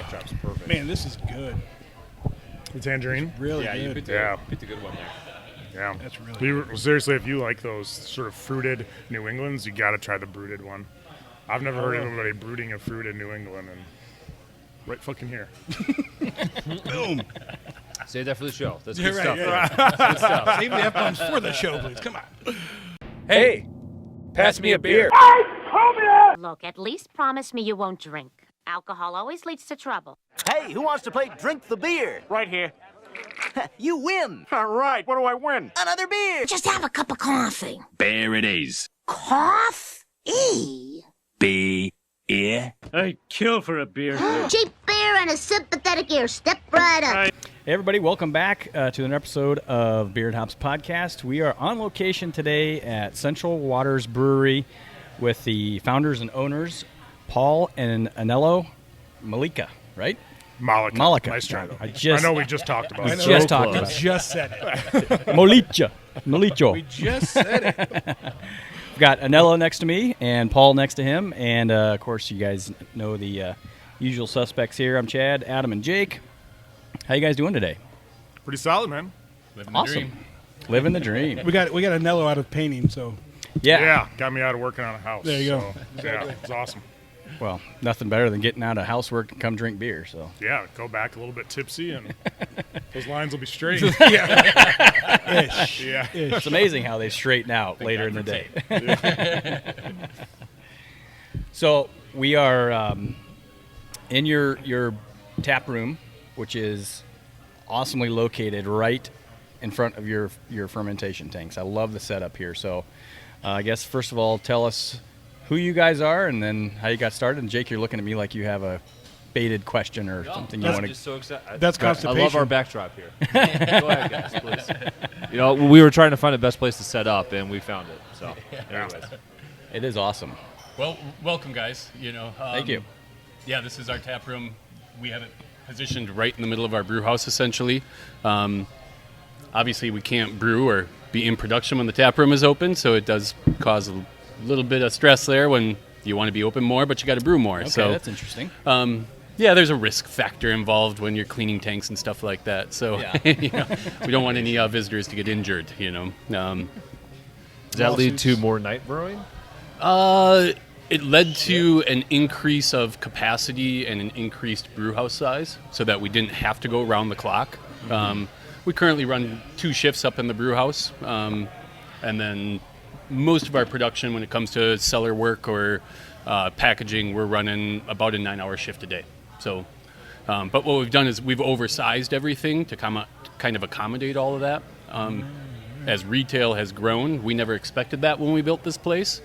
backdrop's perfect. Man, this is good. The tangerine? It's really good. You picked a good one there. Yeah. That's really good. Seriously, if you like those sort of fruited New Englands, you got to try the brooded one. I've never heard of anybody brooding a fruited New England, and right fucking here. Boom. Save that for the show. That's You're good right, stuff. yeah. That's good stuff. Save the F-bombs for the show, please. Come on. Hey, pass me a beer. Look, at least promise me you won't drink. Alcohol always leads to trouble. Hey, who wants to play Drink the Beer? Right here. You win. All right, what do I win? Another beer. Just have a cup of coffee. Beer it is. Coffee? Beer. I'd kill for a beer. Cheap beer and a sympathetic ear. Step right up. Hey everybody, welcome back to an episode of Beard Hops Podcast. We are on location today at Central Waters Brewery with the founders and owners, Paul and Anello. Mollica, right? Mollica. Nice try, though. I know we just talked about it. just talked about it. Just said it. Mollica. We just said it. We've got Anello next to me and Paul next to him. And, of course, you guys know the usual suspects here. I'm Chad, Adam, and Jake. How you guys doing today? Pretty solid, man. Awesome. Living the dream. We got Anello out of painting, so. Yeah. Got me out of working on a house. There you go. Yeah, it's awesome. Well, nothing better than getting out of housework and come drink beer. So Yeah, go back a little bit tipsy, and those lines will be straight. Ish. Yeah. it's amazing how they straighten out later in the day. So we are in your tap room, which is awesomely located right in front of your fermentation tanks. I love the setup here. So I guess first of all, tell us who you guys are and then how you got started. And Jake, you're looking at me like you have a baited question or something you want to. I'm just so excited. That's constipation. I love our backdrop here. Go ahead, guys, please. We were trying to find the best place to set up, and we found it. So, anyways. It is awesome. Well, welcome, guys. Thank you. Yeah, this is our tap room. We have it positioned right in the middle of our brew house, essentially. Obviously, we can't brew or be in production when the tap room is open, so it does cause a little bit of stress there when you want to be open more, but you got to brew more. Okay, so that's interesting. Yeah, there's a risk factor involved when you're cleaning tanks and stuff like that. So we don't want any visitors to get injured. Does that lead to more night brewing? It led to an increase of capacity and an increased brew house size, so that we didn't have to go around the clock. We currently run 2 shifts up in the brew house, and then most of our production, when it comes to cellar work or packaging, we're running about a 9-hour shift a day. So, but what we've done is we've oversized everything to kind of accommodate all of that. As retail has grown, we never expected that when we built this place.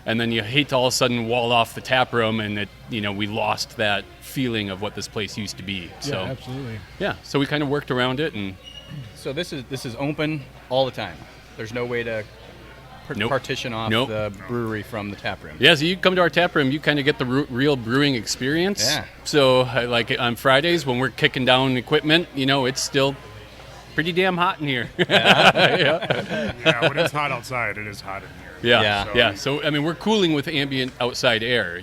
And then you hate to all of a sudden wall off the tap room, and we lost that feeling of what this place used to be. So, Yeah, absolutely. Yeah, so we kind of worked around it, and So this is open all the time. There's no way to Nope. partition off Nope. the brewery from the tap room. yeah, so you come to our tap room, you kind of get the real brewing experience. Yeah. So like on Fridays when we're kicking down equipment, it's still pretty damn hot in here. Yeah, when it's hot outside, it is hot in here. Yeah. So I mean, we're cooling with ambient outside air.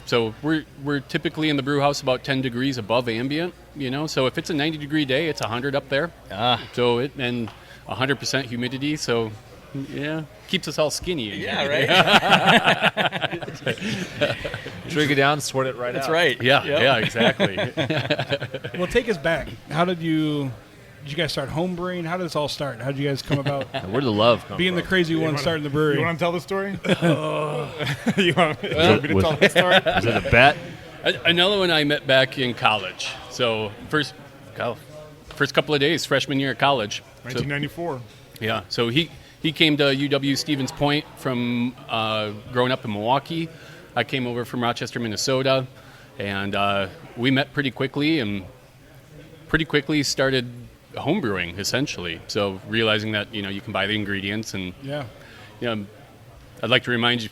So we're typically in the brew house about 10 degrees above ambient. So if it's a 90-degree day, it's 100 up there. So and 100% humidity. So yeah, keeps us all skinny. In Yeah, here. right. Drink it down, sweat it right That's out. right. Yeah, exactly. Well, take us back. How did you guys start home brewing? How did this all start? How did you guys come about Where did the love come being from? the crazy one starting the brewery? You want to tell the story? You want me to tell the story? Is it a bet? Anello and I met back in college. So first couple of days, freshman year of college. 1994. Yeah, so he came to UW Stevens Point from growing up in Milwaukee. I came over from Rochester, Minnesota, and we met pretty quickly and pretty quickly started homebrewing, essentially. So realizing that, you can buy the ingredients and, I'd like to remind you,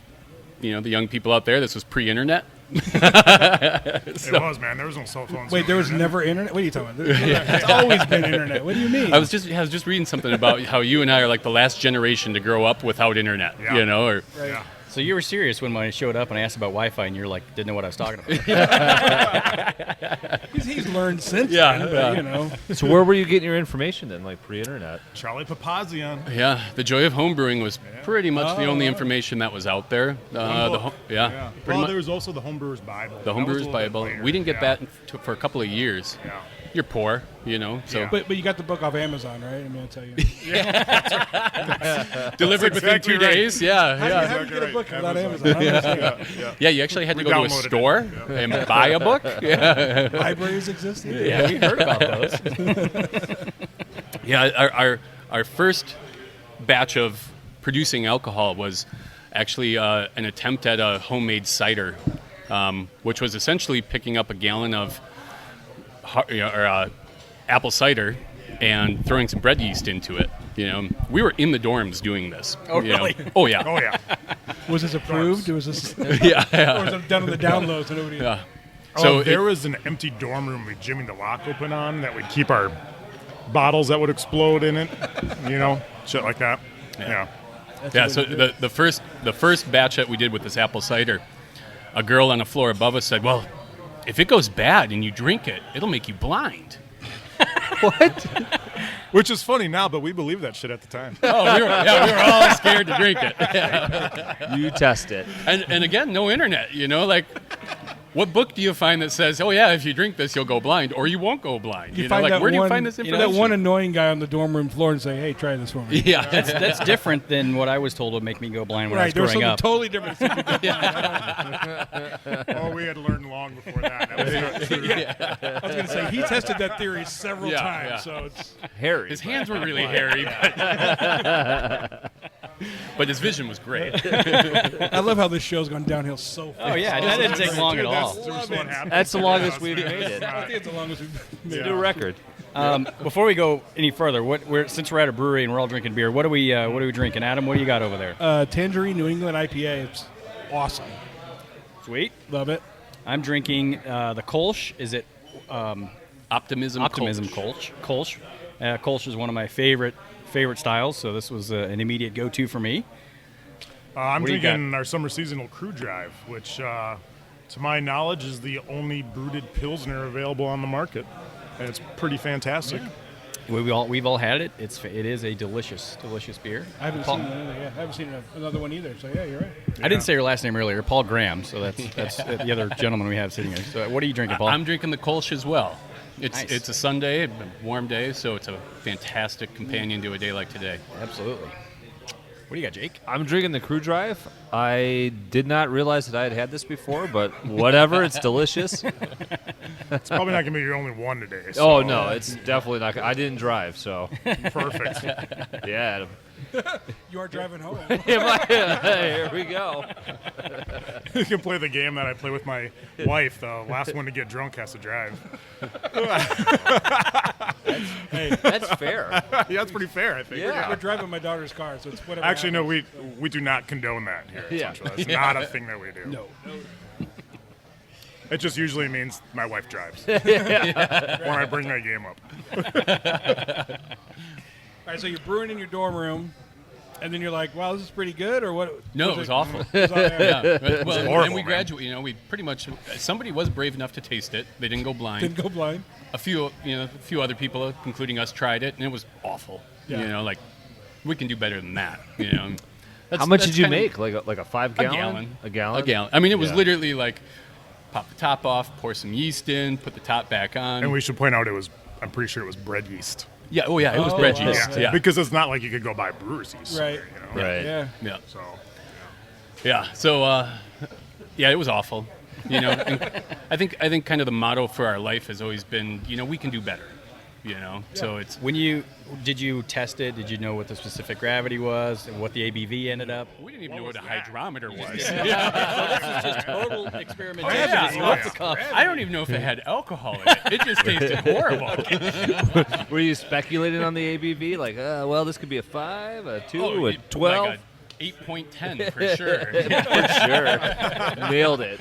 the young people out there, this was pre-internet. It was, man. There was no cell phones. Wait, there was never internet? What are you talking about? It's always been internet. What do you mean? I was just reading something about how you and I are like the last generation to grow up without internet, Yeah. Or Yeah. So you were serious when I showed up and I asked about Wi-Fi, and you're like, didn't know what I was talking about. He's learned since Yeah, then, yeah. you know. So where were you getting your information then, like pre-internet? Charlie Papazian. Yeah, the joy of homebrewing was pretty much the only information that was out there. Pretty Well, much. there was also the Homebrewers Bible. The That was a Homebrewers little bit Bible. later, We didn't get yeah. that for a couple of years. Yeah. You're poor, so Yeah. But you got the book off Amazon, right? I mean, I'll tell you. delivered That's within exactly 2 right. days. Yeah, How yeah. do you get a book without Amazon. Amazon? I don't understand. Yeah, you actually had to We go to a downloaded it. store and buy a book. Yeah, Libraries exist. Yeah, we heard about those. yeah. Our first batch of producing alcohol was actually an attempt at a homemade cider, which was essentially picking up a gallon of apple cider and throwing some bread yeast into it. We were in the dorms doing this. Oh, really? Oh yeah. Oh, yeah. Was this approved? Was this, yeah. or was it done on the downloads and nobody? Yeah. So So there was an empty dorm room with Jimmy the lock open on that would keep our bottles that would explode in it, shit like that. Yeah. Yeah, so the first batch that we did with this apple cider, a girl on the floor above us said, "Well, if it goes bad and you drink it, it'll make you blind." Which is funny now, but we believed that shit at the time. Oh, we were all scared to drink it. You test it. And again, no internet. What book do you find that says, "Oh yeah, if you drink this, you'll go blind," or you won't go blind? You find that where do you one- find this That information? one annoying guy on the dorm room floor and say, "Hey, try this for me." Yeah, That's different than what I was told would make me go blind when I was Right, there's growing something up. totally different. Oh, we had learned long before that. That was not true. I was going to say he tested that theory several Yeah, times, yeah. so it's Harry. his hands were really hairy, but his vision was great. I love how this show's gone downhill so fast. Oh yeah, that didn't take long at all. That's what happened. That's the longest we've made it. I think it's the longest we've made. New record. Before we go any further, since we're at a brewery and we're all drinking beer, what are we drinking? Adam, what do you got over there? Tangerine New England IPA. It's awesome. Sweet. Love it. I'm drinking the Kolsch. Is it Optimism Kolsch? Kolsch. Kolsch is one of my favorite styles, so this was an immediate go-to for me. I'm What do you drinking our summer seasonal Crew Drive, which, to my knowledge, is the only brooded Pilsner available on the market. And it's pretty fantastic. We've all had it. It is a delicious beer. I haven't seen another. Yeah, I haven't seen another one either. So yeah, you're right. I didn't say your last name earlier, Paul Graham. So that's the other gentleman we have sitting here. So what are you drinking, Paul? I'm drinking the Kolsch as well. It's Nice. a Sunday, a warm day, so it's a fantastic companion to a day like today. Absolutely. What do you got, Jake? I'm drinking the Crew Drive. I did not realize that I had this before, but whatever. It's delicious. It's probably not going to be your only one today. So Oh, no, it's definitely not. I didn't drive, so. perfect. Yeah. You are driving home. Here we go. You can play the game that I play with my wife. The last one to get drunk has to drive. That's fair. Yeah, that's pretty fair, I think. Yeah. We're driving my daughter's car, so it's whatever. Actually, no, happens. we do not condone that here. Yeah. Central. It's not a thing that we do. No. It just usually means my wife drives. When I bring my game up. All right, so you're brewing in your dorm room, and then you're like, "Wow, this is pretty good," or what? No, it was awful. It was all right. Yeah. Well, horrible, and we man. graduated. We pretty much somebody was brave enough to taste it. They didn't go blind. Didn't go blind. A few other people, including us, tried it, and it was awful. Yeah. We can do better than that. How much did you kinda- make? Like a 5 gallon? A A gallon. gallon? I mean, it was Yeah. literally like pop the top off, pour some yeast in, put the top back on. And we should point out I'm pretty sure it was bread yeast. yeah, it was Oh, bread wow. yeast. Yeah. Because it's not like you could go buy brewer's yeast. Right. Right. Yeah. Yeah. So, Yeah. So, yeah, it was awful. And I think kind of the motto for our life has always been, we can do better. So it's Did you test it? Did you know what the specific gravity was and what the ABV ended up? we didn't even know what a hydrometer was. This is just total experimentation. Yeah, Just yeah. off the cuff. I don't even know if it had alcohol in it. It just tasted horrible. Were you speculating on the ABV? Like, well, this could be a 5, a 2, a like 12? a 8.10 for sure. For sure. Nailed it.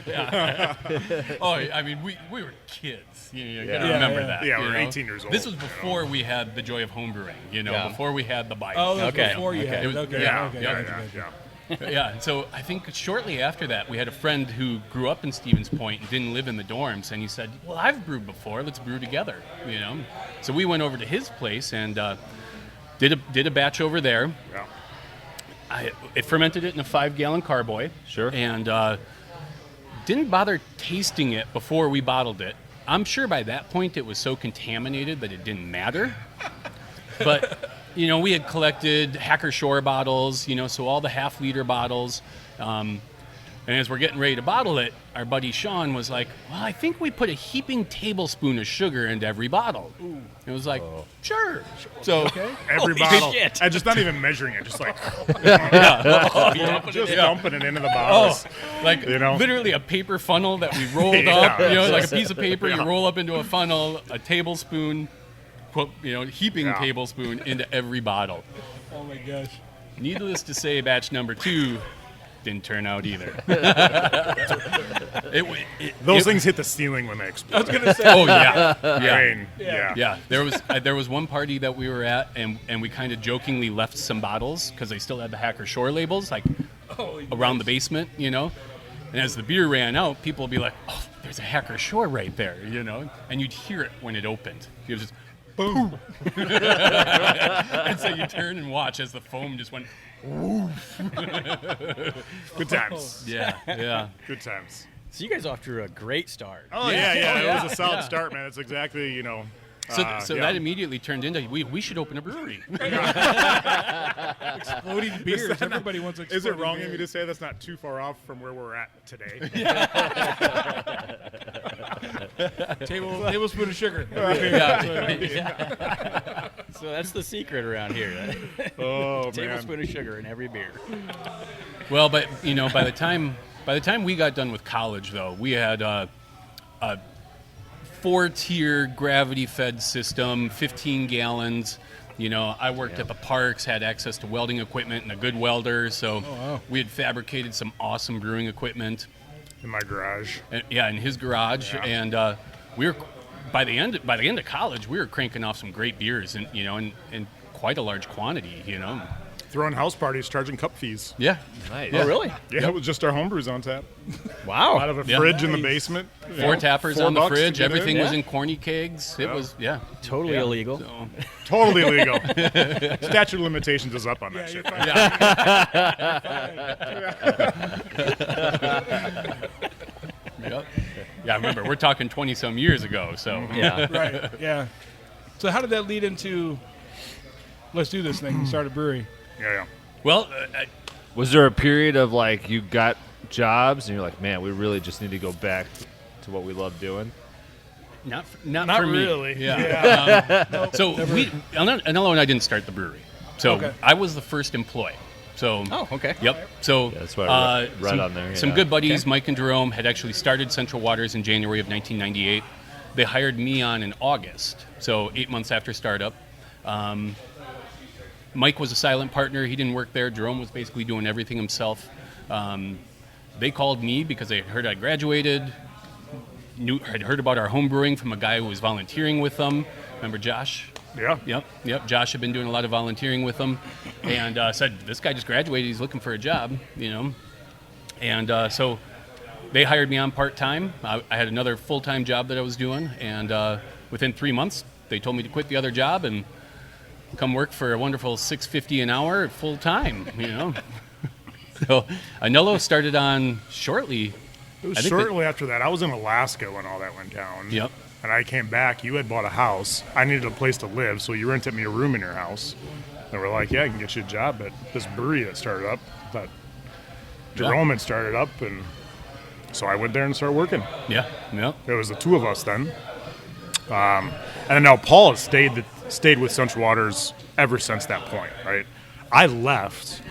Oh, I mean, we were kids. You gotta Yeah. remember Yeah. that. Yeah, you we were know? 18 years old, This was you know. before we had the joy of homebrewing. Yeah. Before we had the Bible. Oh, that was Okay. before you Okay. had It it. was- Okay. yeah, Okay. yeah, Gotcha, yeah. gotcha. Yeah, so I think shortly after that, we had a friend who grew up in Stevens Point and didn't live in the dorms, and he said, well, I've brewed before, let's brew together, you know? So we went over to his place and did a batch over there. Yeah. It fermented it in a 5-gallon carboy. Sure. And didn't bother tasting it before we bottled it. I'm sure by that point it was so contaminated that it didn't matter. But, you know, we had collected Hacker Shore bottles, you know, so all the half-liter bottles. And as we're getting ready to bottle it, our buddy Sean was like, well, I think we put a heaping tablespoon of sugar into every bottle. Ooh. It was like, sure. So Every Holy bottle. shit. And just not even measuring it, just like just Yeah. dumping it into the bottles. Like You know? literally a paper funnel that we rolled Yeah. up, you know, like a piece of paper, you roll up into a funnel, a tablespoon, put, you know, heaping Yeah. tablespoon into every bottle. Oh my gosh. Needless to say, batch number 2 didn't turn out either. Those things hit the ceiling when they explode. I was gonna say. Oh yeah, yeah. I mean, yeah. Yeah, there was one party that we were at, and we kind of jokingly left some bottles because they still had the Hacker Shore labels, like around the basement, you know. And as the beer ran out, people would be like, "Oh, there's a Hacker Shore right there," you know. And you'd hear it when it opened. It was just boom. And so you turn and watch as the foam just went. Good times. Yeah, yeah. Good times. So you guys off to a great start. Oh, yeah. It was a solid start, man. It's exactly, you know. So yeah. that immediately turned into we should open a brewery. Exploding beers. Everybody wants exploding Is it wrong beers. of me to say that's not too far off from where we're at today? Tablespoon of sugar. So that's the secret around here. Oh, man. Tablespoon of sugar in every beer. Well, but you know, by the time we got done with college, though, we had a 4-tier gravity-fed system, 15 gallons. You know, I worked at the parks, had access to welding equipment and a good welder, so we had fabricated some awesome brewing equipment. In my garage. And, in his garage, and we were by the end of college, we were cranking off some great beers, and you know, in quite a large quantity, you know. Throwing house parties, charging cup fees. Yeah. Nice. Oh, really? Yeah, it was just our homebrews on tap. Wow. Out of a Yeah. fridge in the basement. 4 tappers $4 on the to fridge. get Everything in. was in corny kegs. It was, Totally illegal. So, Totally illegal. Statute of limitations is up on that shit. yep. Yeah, remember, we're talking 20-some years ago, so. Yeah. Right. Yeah. So how did that lead into? Let's do this thing. Start a brewery. Yeah. Well, Was there a period of like you got jobs and you're like, man, we really just need to go back to what we love doing? not Not for me. really. Yeah. So Anello and I didn't start the brewery. So Okay. I was the first employee. So Oh, okay. Yep. So that's what I read some, on there, some yeah. good buddies, Mike and Jerome, had actually started Central Waters in January of 1998. They hired me on in August, so 8 months after startup. Mike was a silent partner. He didn't work there. Jerome was basically doing everything himself. They called me because they had heard I graduated, had heard about our home brewing from a guy who was volunteering with them. Remember Josh? Yeah. Yep. Josh had been doing a lot of volunteering with them, and said, this guy just graduated. He's looking for a job, you know. And so they hired me on part-time. I had another full-time job that I was doing, and within 3 months, they told me to quit the other job and come work for a wonderful $6.50 an hour full-time, you know. So Anello started on shortly. It was I think shortly after that. I was in Alaska when all that went down. Yep. And I came back. You had bought a house. I needed a place to live, so you rented me a room in your house. And we're like, yeah, I can get you a job at this brewery that started up. That Jerome had started up, and so I went there and started working. Yeah. It was the two of us then. And now Paul has stayed with Central Waters ever since that point, right? I left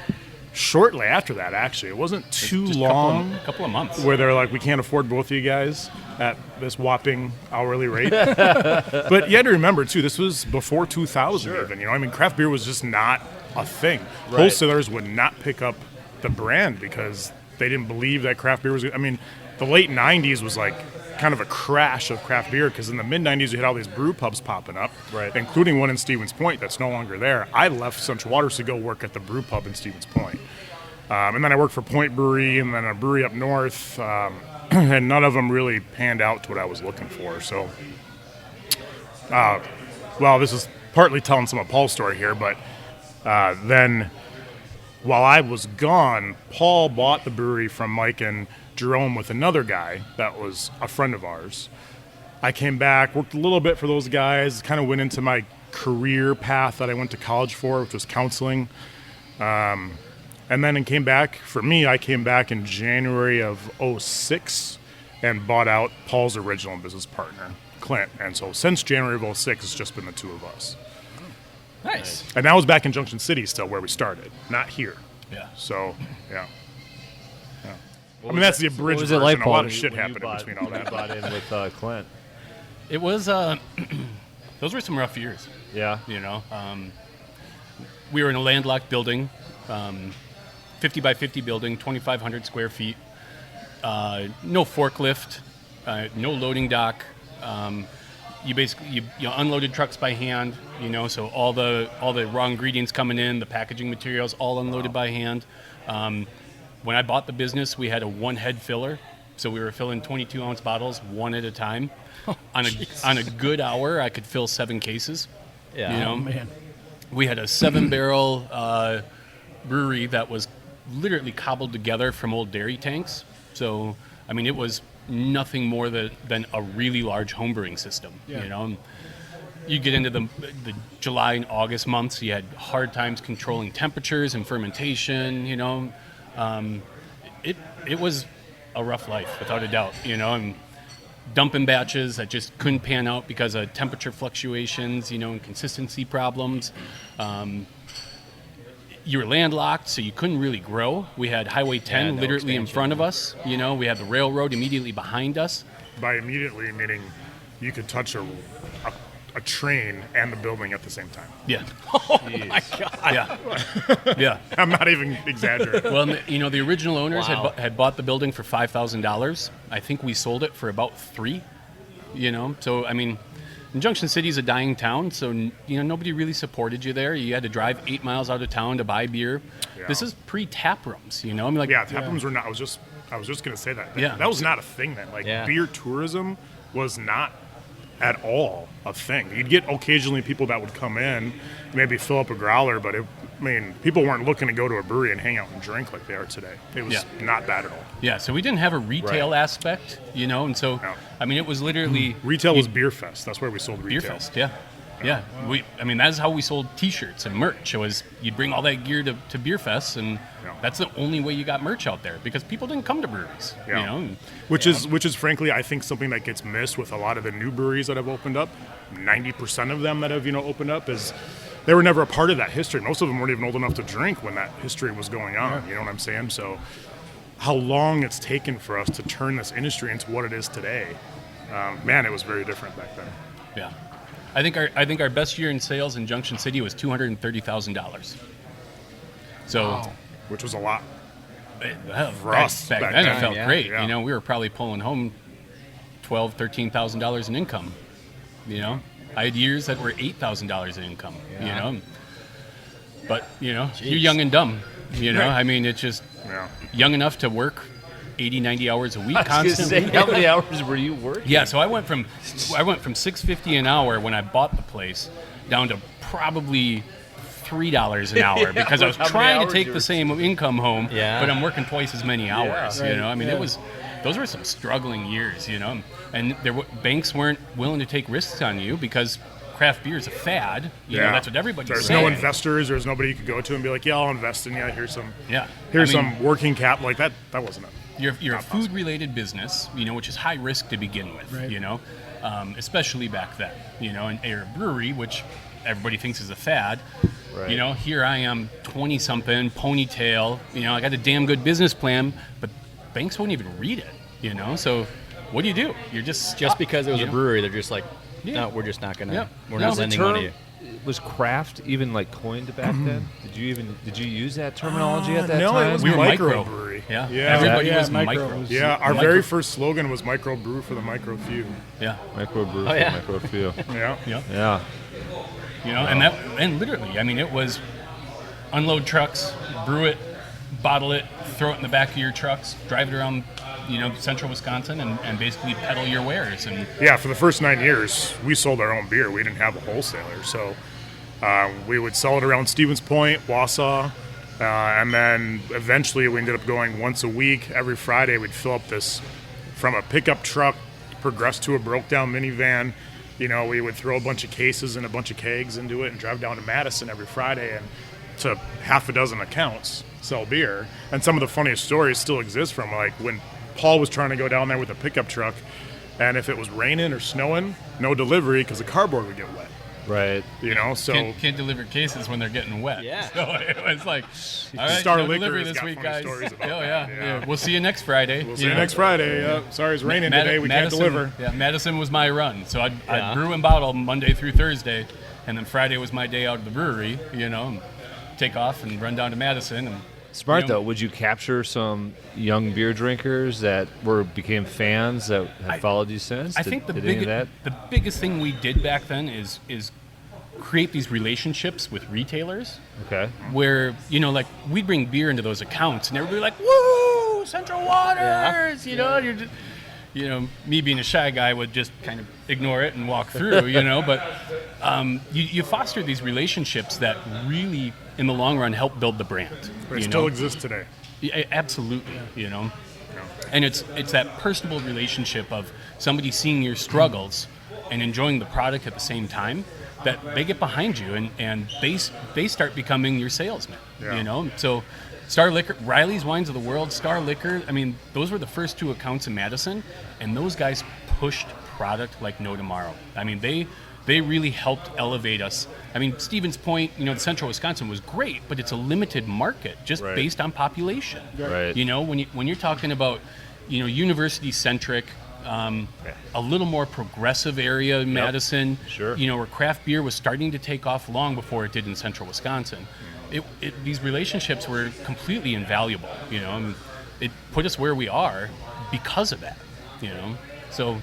shortly after that, actually. It wasn't too Just long. A couple of months. Where they're like, we can't afford both of you guys at this whopping hourly rate. But you had to remember, too, this was before 2000 even. You know, I mean, craft beer was just not a thing. Right. Wholesalers would not pick up the brand because they didn't believe that craft beer was. I mean, the late 90s was like kind of a crash of craft beer because in the mid 90s you had all these brew pubs popping up, Right. including one in Stevens Point that's no longer there. I left Central Waters to go work at the brew pub in Stevens Point. And then I worked for Point Brewery and then a brewery up north, and none of them really panned out to what I was looking for. So, well, this is partly telling some of Paul's story here, but then while I was gone, Paul bought the brewery from Mike and Jerome with another guy that was a friend of ours. I came back, worked a little bit for those guys, kind of went into my career path that I went to college for, which was counseling. And then it came back, for me, I came back in January of 06 and bought out Paul's original business partner, Clint. And so since January of 06, it's just been the two of us. Nice. And that was back in Junction City still where we started, not here. Yeah. So, yeah. I mean, that's the abridged was it version. like, A Paul, lot of when shit you happened in bought- between all when you that. bought in with Clint. It was those were some rough years. Yeah. You know, we were in a landlocked building, 50 by 50 building, 2,500 square feet. No forklift, no loading dock. You basically you unloaded trucks by hand. You know, so all the raw ingredients coming in, the packaging materials, all unloaded by hand. When I bought the business, we had a one-head filler, so we were filling 22-ounce bottles one at a time. On a good hour, I could fill 7 cases. Yeah. You know, Oh, man. we had a 7-barrel brewery that was literally cobbled together from old dairy tanks. So, I mean, it was nothing more than a really large homebrewing system. Yeah. You know, you get into the July and August months, you had hard times controlling temperatures and fermentation. You know, it was a rough life without a doubt. You know, and dumping batches that just couldn't pan out because of temperature fluctuations, you know, and consistency problems. You were landlocked, so you couldn't really grow. We had Highway 10 no literally in expansion. front of us. You know, we had the railroad immediately behind us. By immediately, meaning you could touch a train and the building at the same time. Yeah. Oh my God. Yeah. Yeah. I'm not even exaggerating. Well, you know, the original owners Wow. had bought the building for $5,000. I think we sold it for about $3,000. You know, so I mean, Junction City is a dying town, so you know nobody really supported you there. You had to drive 8 miles out of town to buy beer. Yeah. This is pre-tap rooms, you know. I mean, like, Yeah, tap rooms were not. I was just gonna say that. Yeah. That was not a thing then. Like Yeah. beer tourism was not at all a thing. You'd get occasionally people that would come in, maybe fill up a growler, but people weren't looking to go to a brewery and hang out and drink like they are today. It was Yeah. not that at all. yeah. So we didn't have a retail aspect, you know, and so No. I mean, it was literally Retail was Beer Fest. That's where we sold Beer retail. Fest. Yeah. Yeah, I mean, that's how we sold T-shirts and merch. It was you'd bring all that gear to Beer Fest, and Yeah. that's the only way you got merch out there because people didn't come to breweries. Yeah. You know, and Which is frankly, I think something that gets missed with a lot of the new breweries that have opened up. 90% of them that have opened up is they were never a part of that history. Most of them weren't even old enough to drink when that history was going on. You know what I'm saying? So, how long it's taken for us to turn this industry into what it is today? Man, it was very different back then. yeah, I think our best year in sales in Junction City was $230,000. So. Which was a lot. Well, For us back back then, then, it felt yeah. great. Yeah. You know, we were probably pulling home $12,000-$13,000 in income. You know, I had years that were $8,000 in income. You know, but you're young and dumb. You know, I mean, it's just Yeah. young enough to work 80, 90 hours a week I was gonna constantly. say, how many hours were you working? Yeah, so I went from $6.50 an hour when I bought the place down to probably $3 an hour because I was How many trying to hours take you the were- same income home, Yeah. but I'm working twice as many hours. right, You know, I mean, yeah. those were some struggling years. You know, and banks weren't willing to take risks on you because craft beer is a fad. You know, that's what everybody's There's saying. no investors. There's nobody you could go to and be like, "Yeah, I'll invest in you. Here's some I mean, some working cap." Like that. That wasn't it. You're a Not possible. food-related business, you know, which is high risk to begin with, Right. you know, especially back then, you know, and you're a brewery, which everybody thinks is a fad. Right. You know, here I am, 20-something, ponytail, you know, I got a damn good business plan, but banks won't even read it, you know, so what do? You're just Because it was you a know? brewery, they're just like, Yeah. no, we're just not gonna. Yeah. We're No, not the lending money. to you. Was craft even like coined back then? Did you use that terminology at that no, time? it was We were micro micro. brewery. Yeah. Yeah. Everybody Yeah, was micro micro. was- Yeah, our Micro- very first slogan was "Micro Brew for the Micro Few." Yeah. Microbrew, Oh, yeah. micro few. Yeah. Yeah. Yeah. You know, and literally, I mean, it was unload trucks, brew it, bottle it, throw it in the back of your trucks, drive it around, central Wisconsin, and basically peddle your wares. And Yeah, for the first 9 years, we sold our own beer. We didn't have a wholesaler, so we would sell it around Stevens Point, Wausau, and then eventually we ended up going once a week. Every Friday, we'd fill up this from a pickup truck, progress to a broke-down minivan. We would throw a bunch of cases and a bunch of kegs into it and drive down to Madison every Friday and to half a dozen accounts sell beer. And some of the funniest stories still exist from like when Paul was trying to go down there with a pickup truck, and if it was raining or snowing, no delivery because the cardboard would get wet. Right. So can't deliver cases when they're getting wet. Yeah. So it was like, all right, Star no Liquor delivery has this got week, funny guys. stories about Oh that, yeah, yeah. We'll see you next Friday. we'll see you next Friday. Sorry, it's raining today. We can't deliver. Yeah, Madison was my run, so I'd brew and bottle Monday through Thursday, and then Friday was my day out of the brewery. And take off and run down to Madison. And Smart though. Would you capture some young beer drinkers that became fans that have followed you since? I think the any of that? biggest thing we did back then is create these relationships with retailers. Okay. Where like we'd bring beer into those accounts, and everybody like, "Woo, Central Waters!" You're just, me being a shy guy would just kind of ignore it and walk through. But you foster these relationships that really, in the long run, help build the brand. It still exists today. Yeah, absolutely. And it's that personable relationship of somebody seeing your struggles and enjoying the product at the same time, that they get behind you and they start becoming your salesman. Yeah. So Star Liquor, Riley's Wines of the World, Star Liquor, those were the first two accounts in Madison, and those guys pushed product like no tomorrow. They really helped elevate us. Stevens Point, the Central Wisconsin was great, but it's a limited market just based on population. Right. When you're talking about, university centric, a little more progressive area in Madison, Sure. Where craft beer was starting to take off long before it did in Central Wisconsin. These relationships were completely invaluable. It put us where we are because of that. So.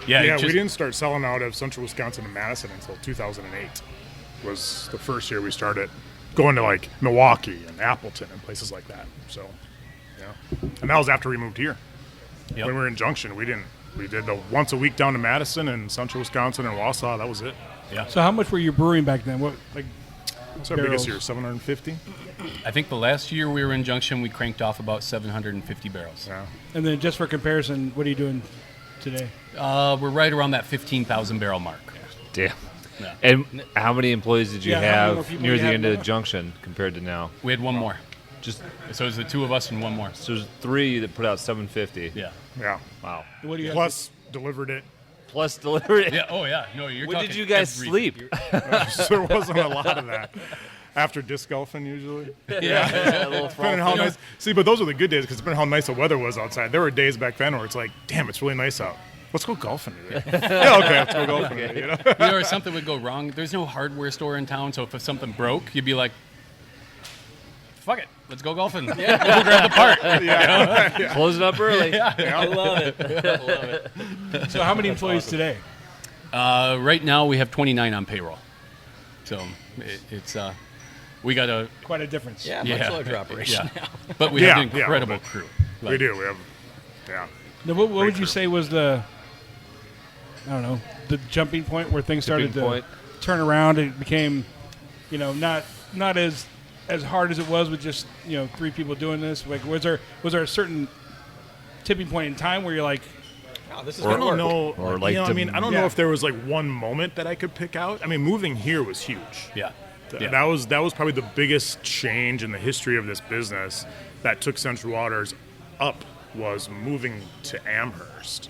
Yeah, we didn't start selling out of Central Wisconsin and Madison until 2008. Was the first year we started going to like Milwaukee and Appleton and places like that. So, and that was after we moved here. Yep. When we were in Junction, we did the once a week down to Madison and Central Wisconsin and Wausau. That was it. Yeah. So how much were you brewing back then? What's our biggest year? 750. I think the last year we were in Junction, we cranked off about 750 barrels. Yeah. And then just for comparison, what are you doing today? We're right around that 15,000 barrel mark. Damn. Yeah. And how many employees did you Yeah, how many more have people near you the have end of now? Junction compared to now? We had one more. Just So it was the two of us and one more. so there's 3 that put out 750. Yeah. Yeah. Wow. What do you Plus delivered it. Plus delivery. Yeah. Oh yeah. No, you're When talking. did you guys every- sleep? There wasn't a lot of that. After disc golfing, usually. Yeah, a little Depending on how nice. See, but those were the good days because depending on how nice the weather was outside. There were days back then where it's like, damn, it's really nice out. Let's go golfing today. Yeah, okay, let's go golfing today. Or something would go wrong. There's no hardware store in town, so if something broke, you'd be like, "Fuck it, let's go golfing. We'll go grab the part." Closing up early. I love it. So how many employees today? Right now we have 29 on payroll, so it's we got a Quite a difference. Yeah, much larger operation. Yeah, but we have an Yeah, incredible yeah. crew. We do. We have, yeah. Now, what would you true. say was the jumping point where things started Tipping to point. turn around? It became, not as hard as it was with just 3 people doing this. Like, was there a certain tipping point in time where you're like, Oh, this is I good don't work. know. Or like I the- mean, I don't Yeah. know if there was like one moment that I could pick out. I mean, moving here was huge. Yeah. That was probably the biggest change in the history of this business that took Central Waters up, was moving to Amherst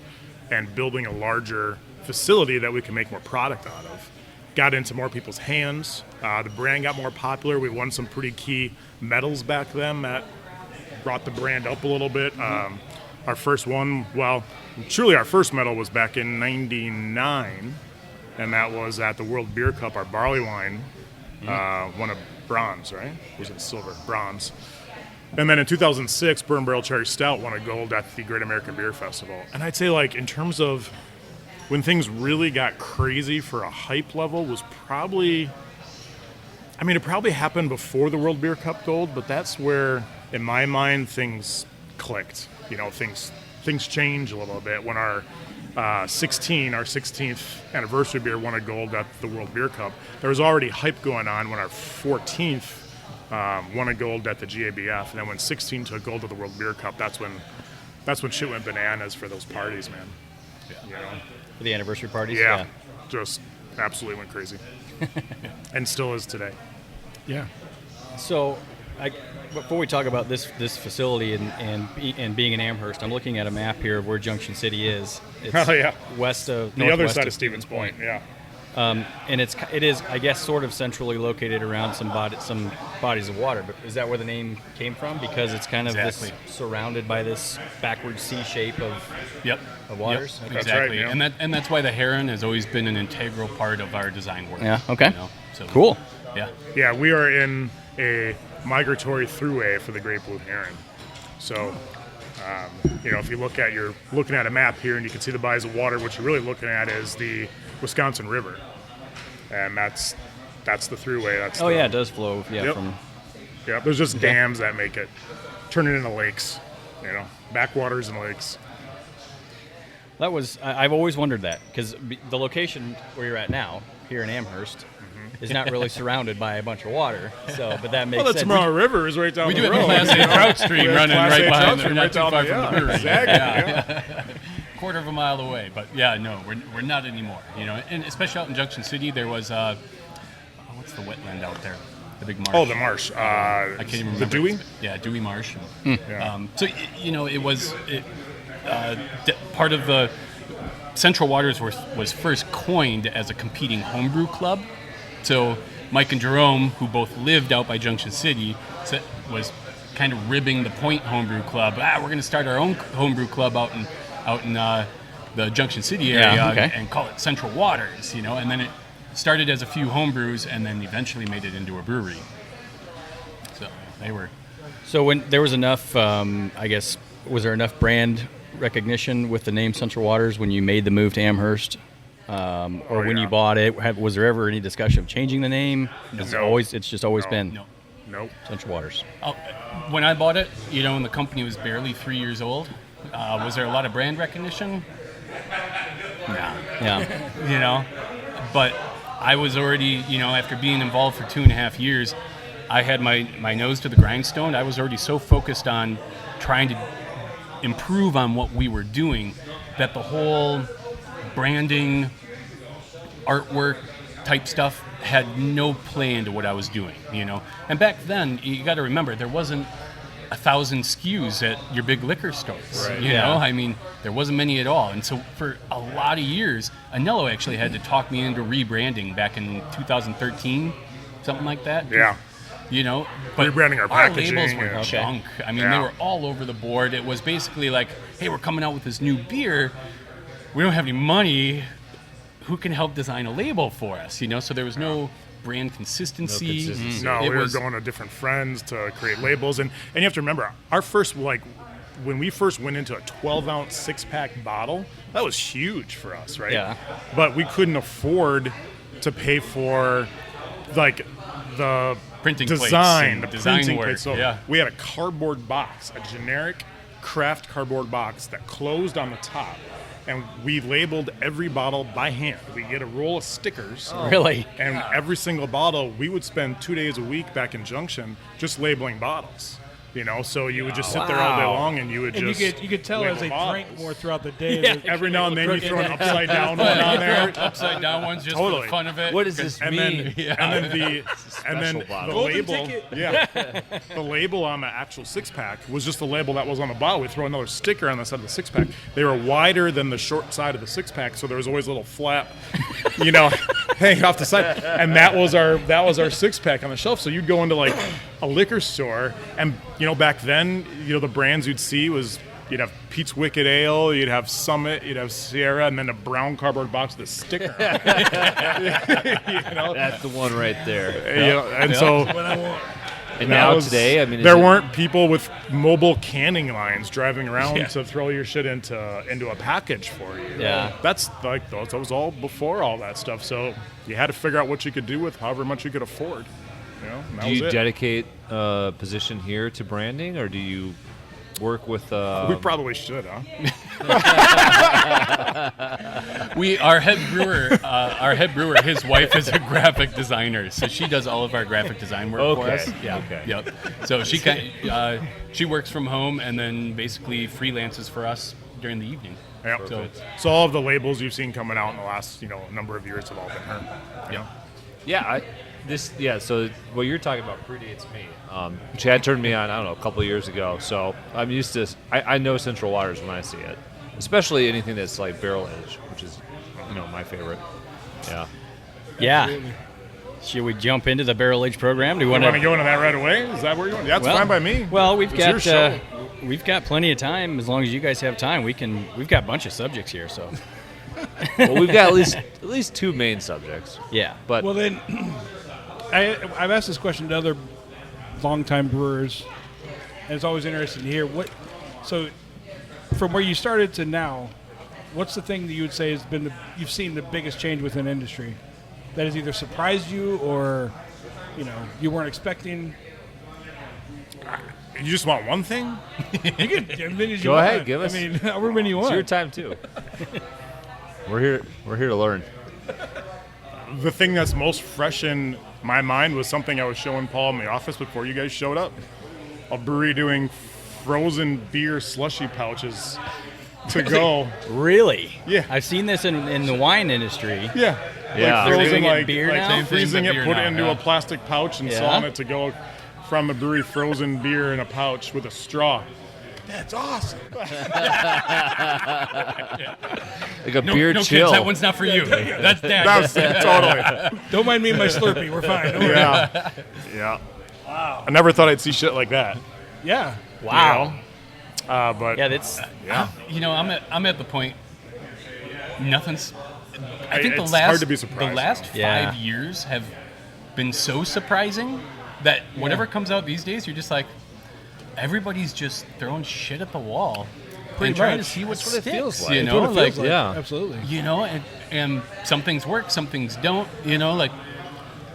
and building a larger facility that we can make more product out of. Got into more people's hands. The brand got more popular. We won some pretty key medals back then that brought the brand up a little bit. Our first one, truly our first medal was back in '99, and that was at the World Beer Cup. Our barley wine won a bronze, right? Was it silver? Bronze. And then in 2006, Burn Barrel Cherry Stout won a gold at the Great American Beer Festival. And I'd say, like, in terms of when things really got crazy for a hype level was probably, it probably happened before the World Beer Cup gold, but that's where in my mind, things clicked. You know, things change a little bit when our 16th anniversary beer won a gold at the World Beer Cup. There was already hype going on when our 14th won a gold at the GABF, and then when 16 took gold at the World Beer Cup, that's when shit went bananas for those parties, man. Yeah. You know? For the anniversary parties? Yeah. Just absolutely went crazy. And still is today. Yeah. So, before we talk about this facility and being in Amherst, I'm looking at a map here of where Junction City is. It's west of the other northwest side of Stevens Point. Yeah. And it is, I guess, sort of centrally located around some bodies of water. But is that where the name came from? Because it's kind of this surrounded by this backward C shape of waters. Yep, Okay. exactly, That's right, and that's why the heron has always been an integral part of our design work. Yeah. Okay. You know? So, Cool. Yeah. Yeah, we are in a migratory throughway for the great blue heron. So, you know, if you're looking at a map here, and you can see the bodies of water, what you're really looking at is the Wisconsin River, and that's the throughway. That's It does flow. Yeah. Yep. From Yep. There's just dams that make it turn it into lakes. You know, backwaters and lakes. that was. I've always wondered that because the location where you're at now, here in Amherst, is not really surrounded by a bunch of water. So, but that makes Well, the sense. Tomorrow River is right down We the do road. have a Class A trout stream running Class right A behind trout there, stream not right too down far there, from the yeah, brewery. exactly. Quarter of a mile away, but no, we're not anymore. You know, and especially out in Junction City, there was what's the wetland out there? The big marsh. Oh, the marsh. I can't even remember. The Dewey? Yeah, Dewey Marsh. Yeah. So you know, it was part of the Central Waters was first coined as a competing homebrew club. So Mike and Jerome, who both lived out by Junction City, was kind of ribbing the Point Homebrew Club. We're going to start our own homebrew club out in the Junction City area and call it Central Waters. You know, and then it started as a few homebrews and then eventually made it into a brewery. So they were. So when there was enough, I guess, was there enough brand recognition with the name Central Waters when you made the move to Amherst, or when you bought it? Was there ever any discussion of changing the name? No. It's just always been No. Nope. Central Waters. When I bought it, you know, and the company was barely 3 years old, was there a lot of brand recognition? No. Yeah. You know, but I was already, you know, after being involved for 2.5 years, I had my nose to the grindstone. I was already so focused on trying to improve on what we were doing that the whole branding, artwork type stuff had no play into what I was doing, you know. And back then, you got to remember, there wasn't 1,000 SKUs at your big liquor stores. Right. You know, I mean, there wasn't many at all. And so for a lot of years, Anello actually had to talk me into rebranding back in 2013, something like that. Yeah. You know, but Rebranding our packaging, labels were yeah. junk. I mean, Yeah. they were all over the board. It was basically like, hey, we're coming out with this new beer. We don't have any money. Who can help design a label for us? You know, so there was no brand consistency. No, It we were was- going to different friends to create labels, and you have to remember, our first when we first went into a 12-ounce six-pack bottle, that was huge for us, right? Yeah. But we couldn't afford to pay for the Printing plates design, and the design printing work, plates. So yeah. we had a cardboard box, a generic craft cardboard box that closed on the top. And we labeled every bottle by hand. We get a roll of stickers. Really? And every single bottle, we would spend 2 days a week back in Junction just labeling bottles. You know, so you would just sit there all day long, and you would And just you could tell label as they bottles. drank more throughout the day. Yeah. that- Every now and then you throw an crooked. upside down one on there. Upside down ones just for Totally. the fun of it. What does this And mean? then, and then the bottle. Golden label, ticket. the label on the actual six-pack was just the label that was on the bottle. We throw another sticker on the side of the six-pack. They were wider than the short side of the six-pack, so there was always a little flap, you know, hanging off the side. And that was our six-pack on the shelf. So you'd go into like a liquor store, and you know, back then, you know, the brands you'd see was, you'd have Pete's Wicked Ale, you'd have Summit, you'd have Sierra, and then a brown cardboard box with a sticker. You know? That's the one right there. You know, and so And that now was- today, I mean, there weren't people with mobile canning lines driving around to throw your shit into a package for you. Yeah. That's like that was all before all that stuff. So you had to figure out what you could do with however much you could afford. You know, and that Do was you it. dedicate a position here to branding, or do you work with? We probably should, huh? Our head brewer, his wife is a graphic designer, so she does all of our graphic design work for us. Yeah. Okay. Yep. So she works from home and then basically freelances for us during the evening. Yep. So So all of the labels you've seen coming out in the last, number of years have all been her. yeah. So what you're talking about predates me. Chad turned me on, I don't know, a couple of years ago. So I'm used to. I know Central Waters when I see it, especially anything that's like barrel aged, which is, my favorite. Yeah. Yeah. Should we jump into the barrel age program? Do you You want want to go into that right away? Is that where you want? That's fine by me. Well, It's your show. we've got plenty of time. As long as you guys have time, we've got a bunch of subjects here. So Well, we've got at least two main subjects. yeah. But Well, then, I've asked this question to other longtime brewers, and it's always interesting to hear what. So, from where you started to now, what's the thing that you would say has been you've seen the biggest change within industry that has either surprised you or, you weren't expecting? You just want one thing? You can as many as you Go want. ahead, give us- I mean, however many you it's want. your time too. We're here to learn. The thing that's most fresh in my mind was something I was showing Paul in the office before you guys showed up. A brewery doing frozen beer slushy pouches to go. Really? Yeah. I've seen this in the wine industry. Yeah. Yeah. Like They're frozen, doing it like, beer like now? Same thing, freezing but it, beer put it now, into yeah. a plastic pouch and Yeah. selling it to go from a brewery frozen beer in a pouch with a straw. That's awesome. Like a beer No chill. kids, that one's not for you. That's Dad. That was totally. Don't mind me and my Slurpee. We're fine. Don't worry. Yeah. Yeah. Wow. I never thought I'd see shit like that. Yeah. Wow. But Yeah, that's I'm at the point. Nothing's. I think It's hard to be surprised. the last Yeah. 5 years have been so surprising that whatever comes out these days, you're just like, everybody's just throwing shit at the wall Pretty and trying much. to see what That's what it sticks. feels like. You That's know, That's what it like feels like. yeah. Absolutely. and some things work, some things don't. Like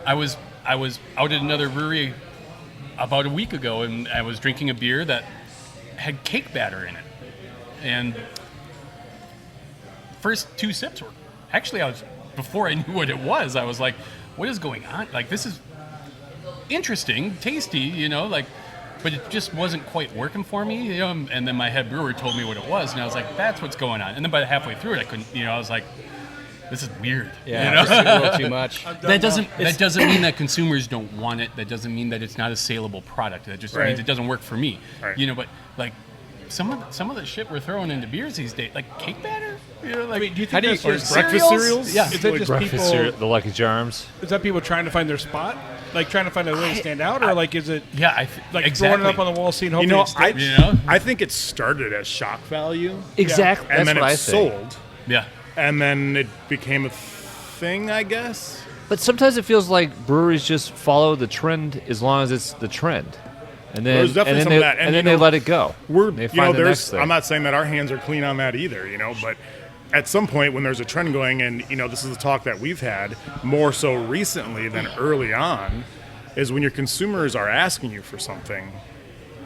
I was out at another brewery about a week ago, and I was drinking a beer that had cake batter in it, and first two sips were actually before I knew what it was, I was like, what is going on? Like, this is interesting, tasty, but it just wasn't quite working for me, and then my head brewer told me what it was, and I was like, that's what's going on. And then by halfway through it, I couldn't, I was like, this is weird. yeah, just a little too much. That doesn't mean that consumers don't want it. That doesn't mean that it's not a saleable product. That just means it doesn't work for me. Right. But like some of the shit we're throwing into beers these days, like cake batter. Like, Do you think How do you- that's or just breakfast cereals? Yeah. Is that just Breakfast people? cereal, the Lucky Charms. Is that people trying to find their spot? Like trying to find a way to stand out, or like is it Yeah, like exactly. throwing it up on the wall, seeing hopefully it sticks? I think it started as shock value, Exactly. and That's then what I it think. sold, Yeah. and then it became a thing, I guess. But sometimes it feels like breweries just follow the trend as long as it's the trend, and then There's definitely and then some they, of that. And, and then you they know, let it go. They find the next thing. I'm not saying that our hands are clean on that either, but at some point when there's a trend going, and this is the talk that we've had more so recently than early on, is when your consumers are asking you for something.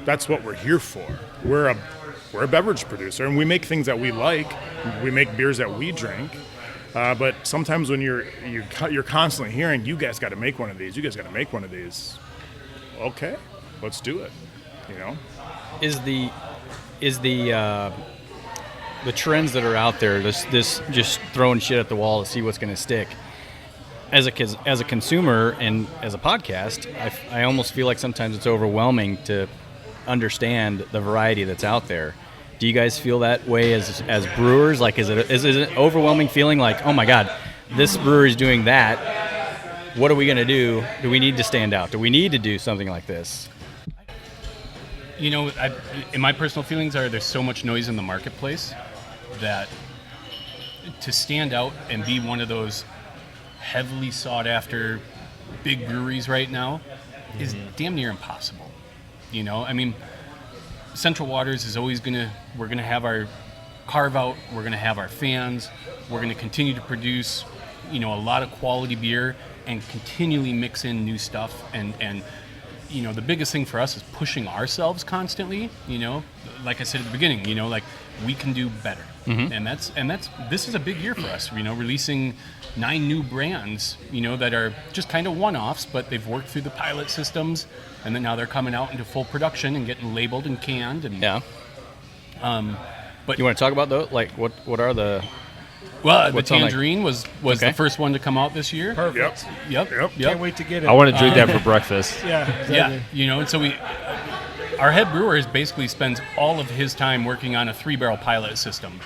That's what we're here for. We're a beverage producer, and we make things that we like. We make beers that we drink. But sometimes when you're constantly hearing, you guys got to make one of these. You guys got to make one of these. Okay, let's do it. Is the trends that are out there, this just throwing shit at the wall to see what's going to stick. As a consumer and as a podcast, I almost feel like sometimes it's overwhelming to understand the variety that's out there. Do you guys feel that way as brewers? Like, is it an overwhelming feeling like, oh my God, this brewery's doing that? What are we going to do? Do we need to stand out? Do we need to do something like this? In my personal feelings there's so much noise in the marketplace that to stand out and be one of those heavily sought after big breweries right now is damn near impossible. Central Waters is always we're gonna have our carve out, we're gonna have our fans, we're gonna continue to produce a lot of quality beer and continually mix in new stuff. And the biggest thing for us is pushing ourselves constantly. Like I said at the beginning, like we can do better. And this is a big year for us. Releasing 9 new brands, that are just kind of one-offs, but they've worked through the pilot systems, and then now they're coming out into full production and getting labeled and canned. And but you want to talk about those? Like, what are the? Well, the Tangerine was the first one to come out this year. Perfect. Yep. Can't wait to get it. I want to drink that for breakfast. Yeah. Exactly. Yeah. And so our head brewer basically spends all of his time working on a 3-barrel pilot system,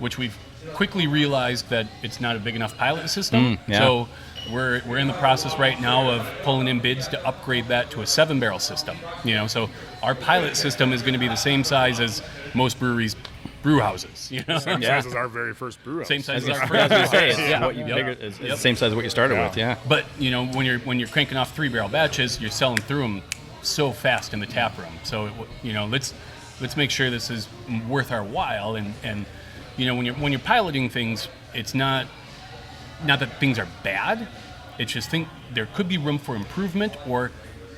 which we've quickly realized that it's not a big enough pilot system. So we're in the process right now of pulling in bids to upgrade that to a 7-barrel system. So our pilot system is going to be the same size as most breweries' brew houses. Same size as our very first brew house. Same size as our I was first gonna brew say, house. it's the same size as what you started with. Yeah. But when you're cranking off 3-barrel batches, you're selling through them so fast in the tap room. So let's make sure this is worth our while. And when you're piloting things, it's not that things are bad. It's just there could be room for improvement, or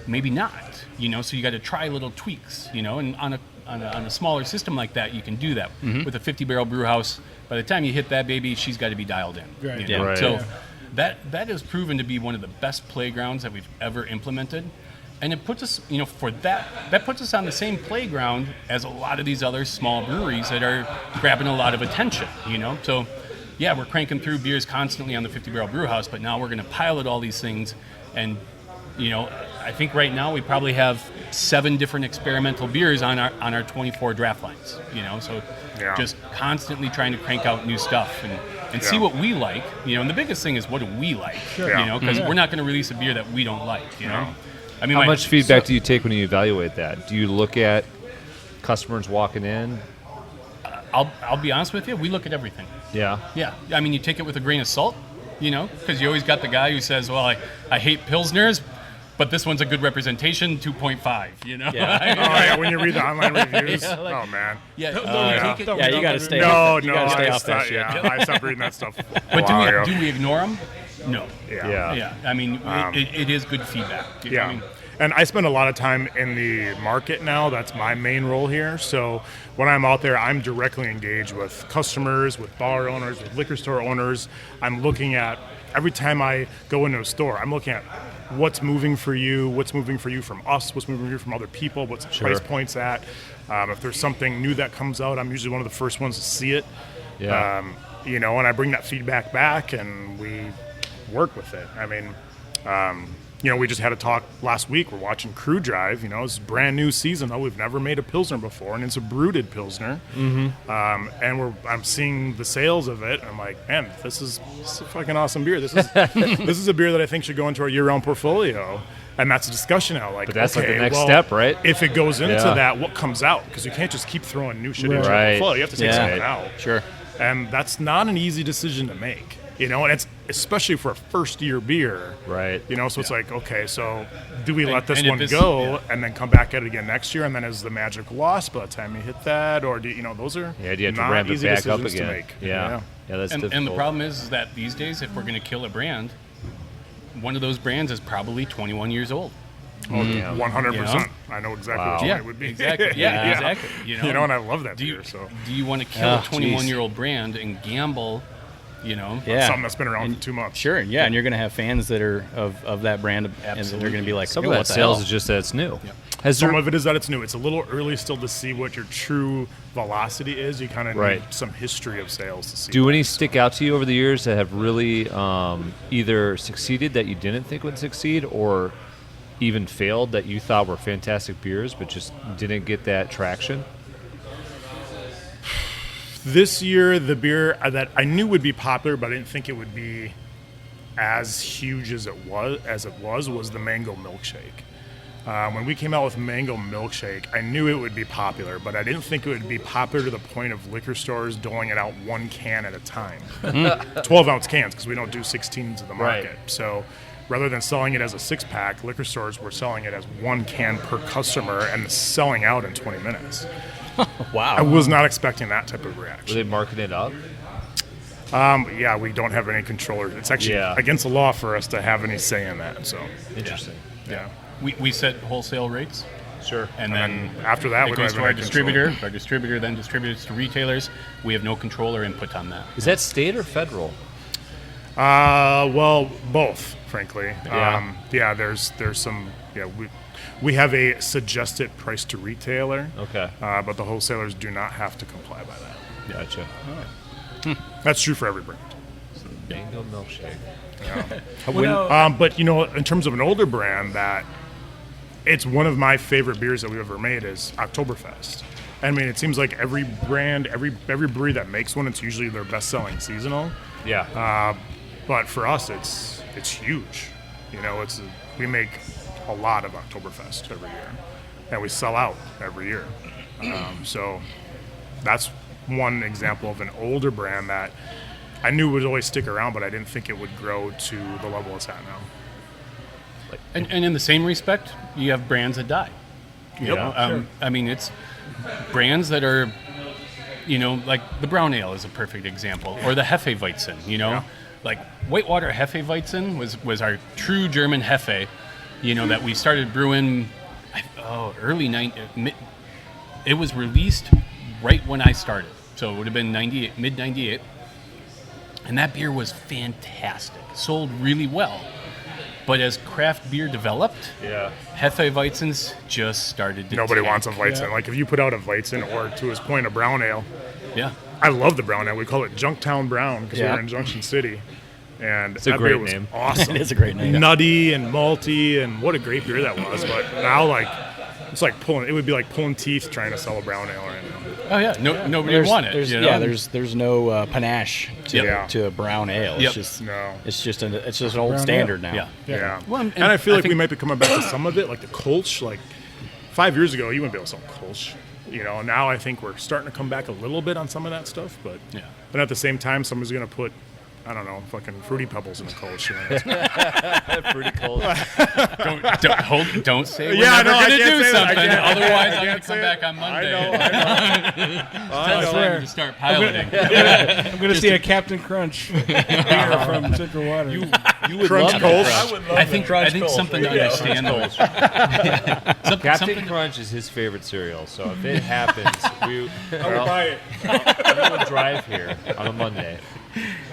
maybe not. So you got to try little tweaks. And on a smaller system like that, you can do that. With a 50-barrel brew house, by the time you hit that baby, she's got to be dialed in. Right. Right. So that has proven to be one of the best playgrounds that we've ever implemented. And it puts us, that puts us on the same playground as a lot of these other small breweries that are grabbing a lot of attention, So, we're cranking through beers constantly on the 50-barrel brew house, but now we're going to pilot all these things. And, I think right now we probably have 7 different experimental beers on our 24 draft lines, So just constantly trying to crank out new stuff and see what we like, And the biggest thing is, what do we like, Because we're not going to release a beer that we don't like, I mean, How much feedback do you take when you evaluate that? Do you look at customers walking in? I'll be honest with you. We look at everything. Yeah. Yeah. I mean, you take it with a grain of salt, because you always got the guy who says, "Well, I hate Pilsners, but this one's a good representation, 2.5." Yeah. When you read the online reviews, oh man. Yeah. Take it. You got to stay. No, you gotta stay off that shit. I stopped reading that stuff. But do we ignore them? No. Yeah. I mean, it is good feedback. You know what I mean? And I spend a lot of time in the market now. That's my main role here. So when I'm out there, I'm directly engaged with customers, with bar owners, with liquor store owners. I'm looking at, every time I go into a store, I'm looking at what's moving for you from us, what's moving for you from other people, what's the price points at. If there's something new that comes out, I'm usually one of the first ones to see it. Yeah. And I bring that feedback back and we work with it. I mean, we just had a talk last week. We're watching Crew Drive. It's a brand new season, though. We've never made a Pilsner before, and it's a brooded Pilsner. And I'm seeing the sales of it, and I'm like, man, this is a fucking awesome beer. This is a beer that I think should go into our year-round portfolio. And that's a discussion now. Like, but that's like the next step, right? If it goes into that, what comes out? Because you can't just keep throwing new shit into your portfolio. You have to take something out. Sure. And that's not an easy decision to make. And it's especially for a first-year beer. Right. So it's like, okay, so do we let this one go and then come back at it again next year? And then is the magic lost by the time you hit that? Or, those are do you have to not ramp it easy back up decisions again? to make. Yeah, that's difficult. And the problem is that these days, if we're going to kill a brand, one of those brands is probably 21 years old. Oh, 100%. I know exactly what it would be. Exactly. Yeah, exactly. And I love that beer. So do you want to kill a 21-year-old brand and gamble? Something that's been around for 2 months. Sure, yeah, and you're going to have fans that are of that brand, and they're going to be like, some of that sales is just that it's new. Yeah. Some of it is that it's new. It's a little early still to see what your true velocity is. You kind of need some history of sales to see. Do any stick out to you over the years that have really either succeeded that you didn't think would succeed, or even failed that you thought were fantastic beers but just didn't get that traction? This year, the beer that I knew would be popular, but I didn't think it would be as huge as it was the Mango Milkshake. When we came out with Mango Milkshake, I knew it would be popular, but I didn't think it would be popular to the point of liquor stores doling it out 1 can at a time. 12-ounce cans, because we don't do 16s in the market. Right. So rather than selling it as a 6-pack, liquor stores were selling it as 1 can per customer and selling out in 20 minutes. Wow. I was not expecting that type of reaction. Were they marking it up? Yeah, we don't have any controllers. It's actually against the law for us to have any say in that. So Interesting. yeah. We set wholesale rates. Sure. And then after that, it we goes don't to have our any distributor. control. Our distributor then distributes to retailers. We have no control or input on that. Is that state or federal? Well, both, frankly. Yeah. There's some. Yeah, we have a suggested price to retailer. Okay. But the wholesalers do not have to comply by that. Gotcha. That's true for every brand. Mango milkshake. But in terms of an older brand, that it's one of my favorite beers that we've ever made is Oktoberfest. I mean, it seems like every brand, every brewery that makes one, it's usually their best-selling seasonal. Yeah. But for us, it's huge. We make a lot of Oktoberfest every year, and we sell out every year. So that's one example of an older brand that I knew would always stick around, but I didn't think it would grow to the level it's at now. And in the same respect, you have brands that die. Sure. I mean, it's brands that are, like the Brown Ale is a perfect example, or the Hefeweizen. Like Whitewater Hefeweizen was our true German Hefe. That we started brewing. It was released right when I started, so it would have been mid '98, and that beer was fantastic. Sold really well. But as craft beer developed, Hefeweizens just started to Nobody tank. wants a Weizen. Yeah. Like if you put out a Weizen or, to his point, a brown ale. Yeah. I love the brown ale. We call it Junktown Brown because we're in Junction City. And it's a great name. Awesome. It is a great name. Nutty and malty, and what a great beer that was. But now, it's like it would be like pulling teeth trying to sell a brown ale right now. Oh yeah, nobody would want it. There's no panache to a brown ale. It's just it's just an old standard now. Yeah. Well, and I feel like we might be coming back to some of it, like the Kolsch. Like 5 years ago, you wouldn't be able to sell Kolsch. Now I think we're starting to come back a little bit on some of that stuff, but at the same time, someone's going to put, I don't know, fucking Fruity Pebbles in a Kolsch. Fruity Kolsch. Don't say we're never going to do something. Otherwise, I'm going to come back on Monday. I know. Time to start piloting. I'm going to see a Captain Crunch beer from Central Waters. You would Crunch love Kolsch. I think something to understand though. Captain Crunch is his favorite cereal, so if it happens, we would drive here on a Monday.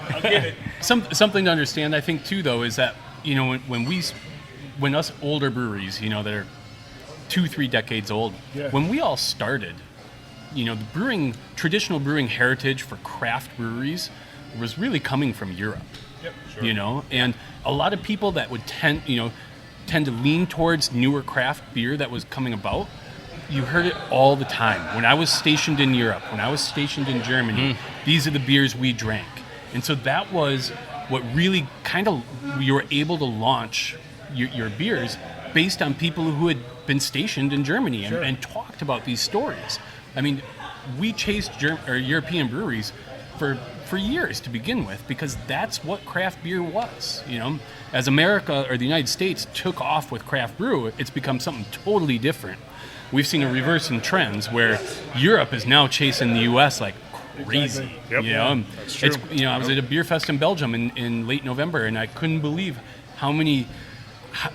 I'll get it. Something to understand, I think, too, though, is that when us older breweries, that are 2-3 decades old, when we all started, the traditional brewing heritage for craft breweries was really coming from Europe. Yep, sure. And a lot of people that would tend to lean towards newer craft beer that was coming about. You heard it all the time. When I was stationed in Europe, when I was stationed in Germany, these are the beers we drank. And so that was what really you were able to launch your beers based on people who had been stationed in Germany and talked about these stories. I mean, we chased European breweries for years to begin with because that's what craft beer was. As America or the United States took off with craft brew, it's become something totally different. We've seen a reverse in trends where Europe is now chasing the U.S. like crazy. Exactly. Yep. That's true. I was at a beer fest in Belgium in late November, and I couldn't believe how many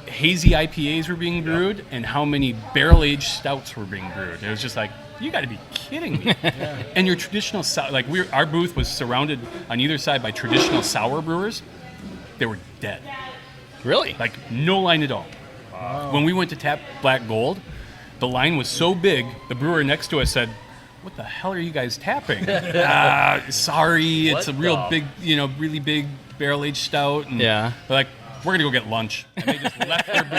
hazy IPAs were being brewed and how many barrel-aged stouts were being brewed. It was just like, you got to be kidding me. And your traditional, our booth was surrounded on either side by traditional sour brewers. They were dead. Really? Like, no line at all. Wow. When we went to tap Black Gold, the line was so big, the brewer next to us said, "What the hell are you guys tapping?" Sorry, it's a real big, really big barrel-aged stout. And they're like, "We're going to go get lunch." And they just left their booth.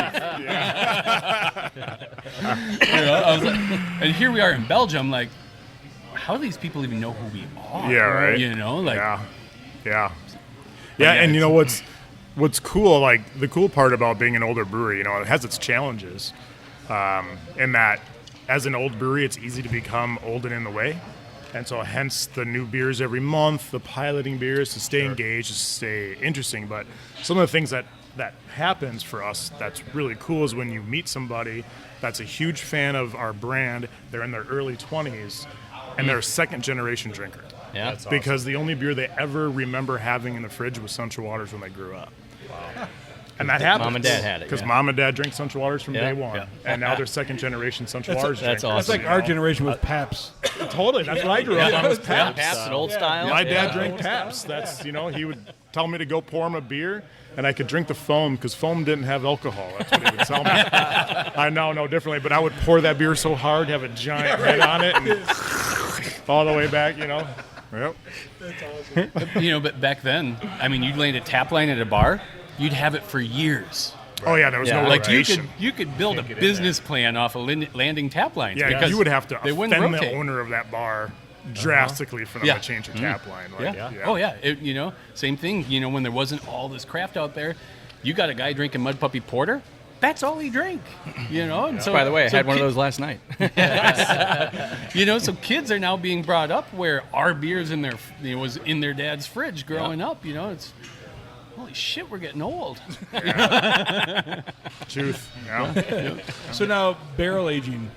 I was like, and here we are in Belgium, like, how do these people even know who we are? Yeah, right. Yeah, and what's cool, like the cool part about being an older brewery, it has its challenges. In that, as an old brewery, it's easy to become old and in the way. And so hence the new beers every month, the piloting beers to stay engaged, to stay interesting. But some of the things that happens for us that's really cool is when you meet somebody that's a huge fan of our brand, they're in their early 20s, and they're a second-generation drinker. Yeah. That's awesome. because the only beer they ever remember having in the fridge was Central Waters when they grew up. Wow. And that happens. Mom and Dad had it, Because yeah. Mom and Dad drink Central Waters from Yeah. day one. Yeah. And now they're second generation Central Waters that's drinkers. That's like you our know? generation with Pabst. Totally. That's what I grew up on was Yeah, Pabst. Pabst and old style. My dad Yeah. drank Pabst. That's, he would tell me to go pour him a beer, and I could drink the foam because foam didn't have alcohol. That's what he would tell me. I now know differently, but I would pour that beer so hard, have a giant head on it, and all the way back, Yep. But back then, I mean, you'd land a tap line at a bar, you'd have it for years. Oh, yeah, there was no Like rotation. you could build a business plan off of landing tap lines. Yeah, because you would have to they wouldn't offend the rotate. owner of that bar drastically for them Yeah. to change a tap line. Like, Oh yeah. Same thing. When there wasn't all this craft out there, you got a guy drinking Mud Puppy Porter. That's all he drank. And so, By the way, I so had one of those last night. So kids are now being brought up where our beers in their was in their dad's fridge growing up. It's holy shit, we're getting old. Truth. Yeah. So now barrel aging.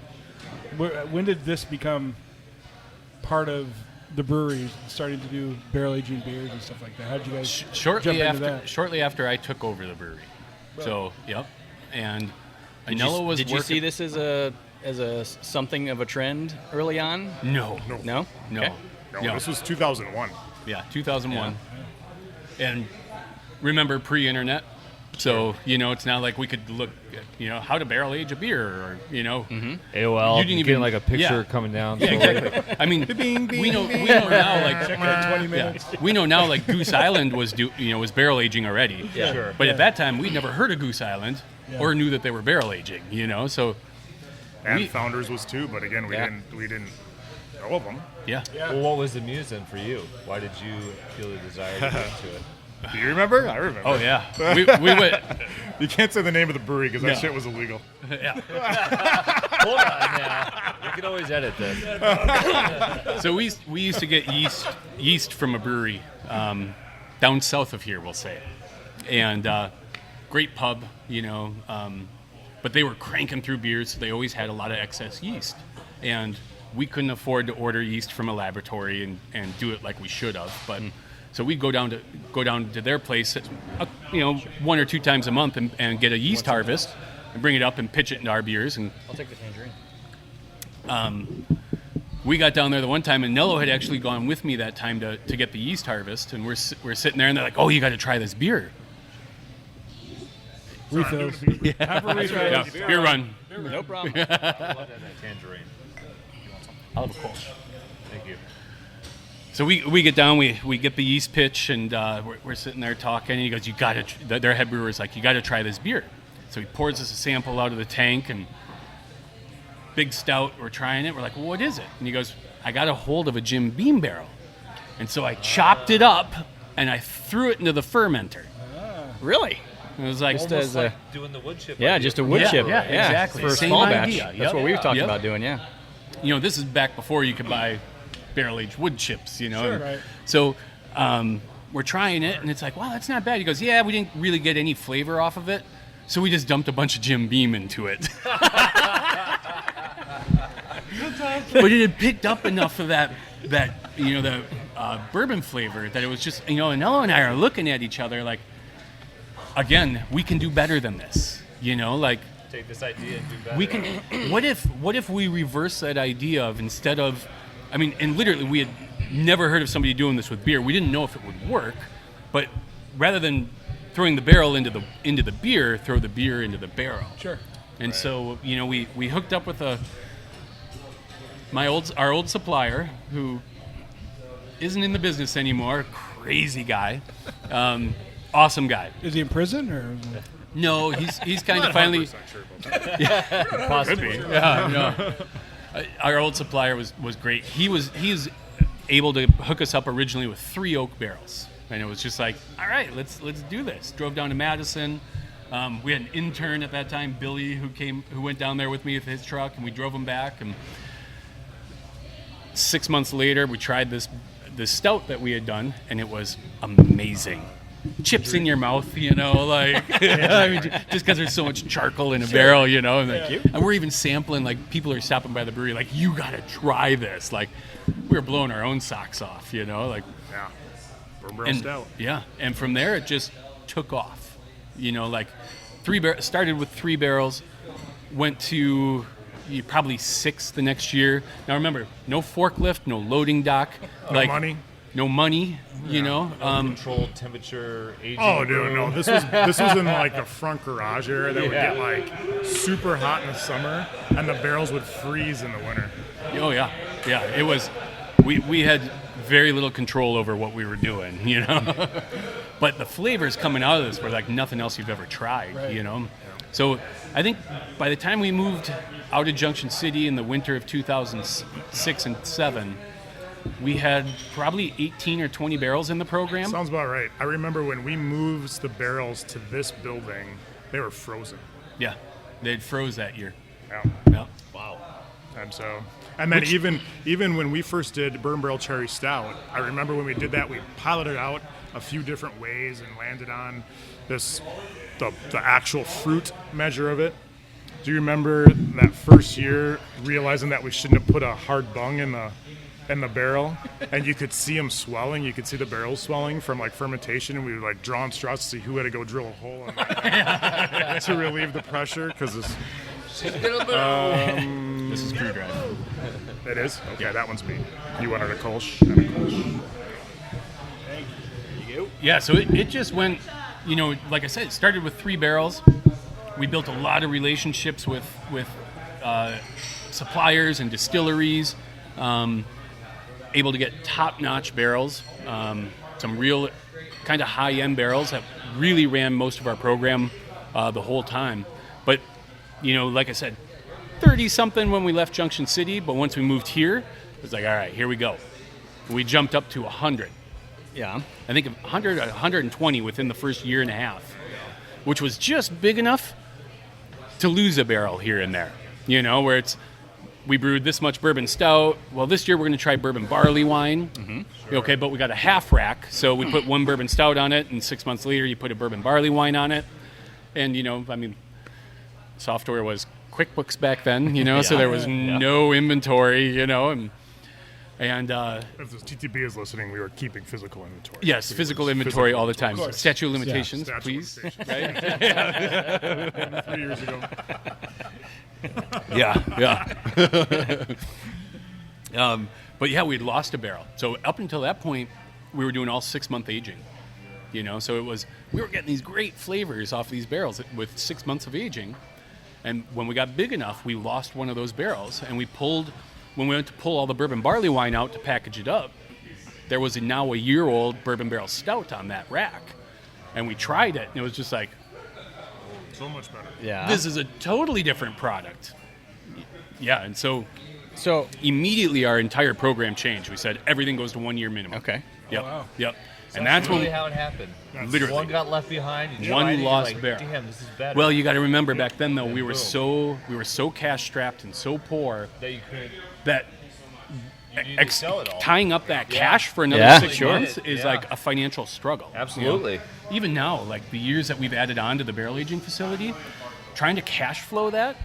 When did this become part of the breweries, starting to do barrel aging beers and stuff like that? How did you guys jump Shortly into that? after I took over the brewery. So yep, and Anello was. Did you see this as a something of a trend early on? No. No. Okay. No, this was 2001. Yeah, 2001. And remember pre-internet, so it's not like we could look at how to barrel age a beer or AOL, You didn't getting even- like a picture yeah. coming down. Yeah, exactly. I mean, we know now like Check it in 20 minutes. we know now like Goose Island was was barrel aging already. Yeah. Sure. But at that time we'd never heard of Goose Island or knew that they were barrel aging. So And Founders was too, but again, we didn't know of them. yeah. Well, what was the muse then for you? Why did you feel the desire to get into it? Do you remember? I remember. Oh yeah. We went. You can't say the name of the brewery because that No. shit was illegal. Hold on now. We can always edit this. So we used to get yeast from a brewery down south of here, we'll say, and great pub, but they were cranking through beers, so they always had a lot of excess yeast, and we couldn't afford to order yeast from a laboratory and do it like we should have, but. So we'd go down to their place, 1 or 2 times a month and get a yeast harvest and bring it up and pitch it into our beers. And I'll take the tangerine. we got down there the one time, and Anello had actually gone with me that time to get the yeast harvest. And we're sitting there, and they're like, "Oh, you got to try this beer." Refills. Have a refill. Yeah, beer run. No problem. I love that tangerine. I'll have a Kolsch. Thank you. So we get down, we get the yeast pitch, and we're sitting there talking. And he goes, "You got to." Their head brewer's like, "You got to try this beer." So he pours us a sample out of the tank, and big stout. We're trying it. We're like, well, "What is it?" And he goes, "I got a hold of a Jim Beam barrel," and so I chopped it up and I threw it into the fermenter. Really? It was like, Just as a Doing the wood chip. yeah, idea. just a wood Yeah, chip. yeah, exactly. For a Same small idea. batch. Yep. That's what we were talking Yep. about doing. Yeah. This is back before you could buy barrel-aged wood chips, Sure, and right. So we're trying it, and it's like, wow, that's not bad. He goes, yeah, we didn't really get any flavor off of it, so we just dumped a bunch of Jim Beam into it. But it had picked up enough of that the bourbon flavor that it was just, Anello and I are looking at each other like, again, we can do better than this, Take this idea and do better. we can. What if we reverse that idea of instead of, and literally we had never heard of somebody doing this with beer. We didn't know if it would work, but rather than throwing the barrel into the beer, throw the beer into the barrel. Sure. And so we hooked up with our old supplier who isn't in the business anymore. Crazy guy, awesome guy. Is he in prison or? No, he's kind of finally. 100% sure about that. Possibly. Yeah, no. Our old supplier was great. He's able to hook us up originally with 3 oak barrels, and it was just like, all right, let's do this. Drove down to Madison. We had an intern at that time, Billy, who went down there with me with his truck, and we drove him back. And 6 months later, we tried this stout that we had done, and it was amazing. chips in your mouth, like I mean, just because there's so much charcoal in a barrel, and we're even sampling, like people are stopping by the brewery, like, you gotta try this. Like, we were blowing our own socks off, like, Yeah. Bourbon barrel stout. yeah, and from there it just took off, like started with 3 barrels, went to probably 6 the next year. Now remember, no forklift, no loading dock, no money, Controlled temperature, aging. Oh, dude, no. This was in like a front garage area that would get like super hot in the summer, and the barrels would freeze in the winter. Oh yeah. It was. We had very little control over what we were doing, But the flavors coming out of this were like nothing else you've ever tried, So I think by the time we moved out of Junction City in the winter of 2006 and 7, we had probably 18 or 20 barrels in the program. Sounds about right. I remember when we moved the barrels to this building, they were frozen. Yeah, they'd froze that year. Yeah. Wow. And then even when we first did Bourbon Barrel Cherry Stout, I remember when we did that, we piloted out a few different ways and landed on the actual fruit measure of it. Do you remember that first year realizing that we shouldn't have put a hard bung in the barrel, and you could see them swelling. You could see the barrels swelling from like fermentation, and we would like draw on straws to see who had to go drill a hole in that to relieve the pressure because this is Crew Drive. It is? Okay, yeah. That one's me. You wanted a Kolsch? And a Kolsch. There you go. Yeah, so it just went, like I said, it started with 3 barrels. We built a lot of relationships with suppliers and distilleries, able to get top-notch barrels, some real kind of high-end barrels that really ran most of our program the whole time. But, like I said, 30-something when we left Junction City, but once we moved here, it was like, all right, here we go. We jumped up to 100. Yeah. I think 100 or 120 within the first year and a half, which was just big enough to lose a barrel here and there, where we brewed this much bourbon stout. Well, this year we're going to try bourbon barley wine. Mm-hmm. Sure. Okay, but we got a half rack, so we put one bourbon stout on it, and 6 months later you put a bourbon barley wine on it. And, software was QuickBooks back then, so there was no inventory, and if the TTB is listening, we were keeping physical inventory. Yes, physical inventory all the time. Statute of limitations, please. Right? 3 years ago. Yeah. But yeah, we'd lost a barrel. So up until that point, we were doing all 6-month aging. So we were getting these great flavors off these barrels with 6 months of aging. And when we got big enough, we lost one of those barrels, and when we went to pull all the bourbon barley wine out to package it up, there was now a year-old bourbon barrel stout on that rack. And we tried it, and it was just like, so much better. Yeah. This is a totally different product. Yeah, and so immediately our entire program changed. We said everything goes to 1 year minimum. Okay. Yep. Oh, wow. Yep. So and that's really when how it happened. Literally one got left behind. You one tried it, lost you're like, barrel. Damn, this is better. Well, you got to remember back then though we were so cash strapped and so poor that you couldn't. that You need to sell it all. tying up that cash for another 6 Sure. months is like a financial struggle. Absolutely. Even now, like the years that we've added on to the barrel aging facility, trying to cash flow that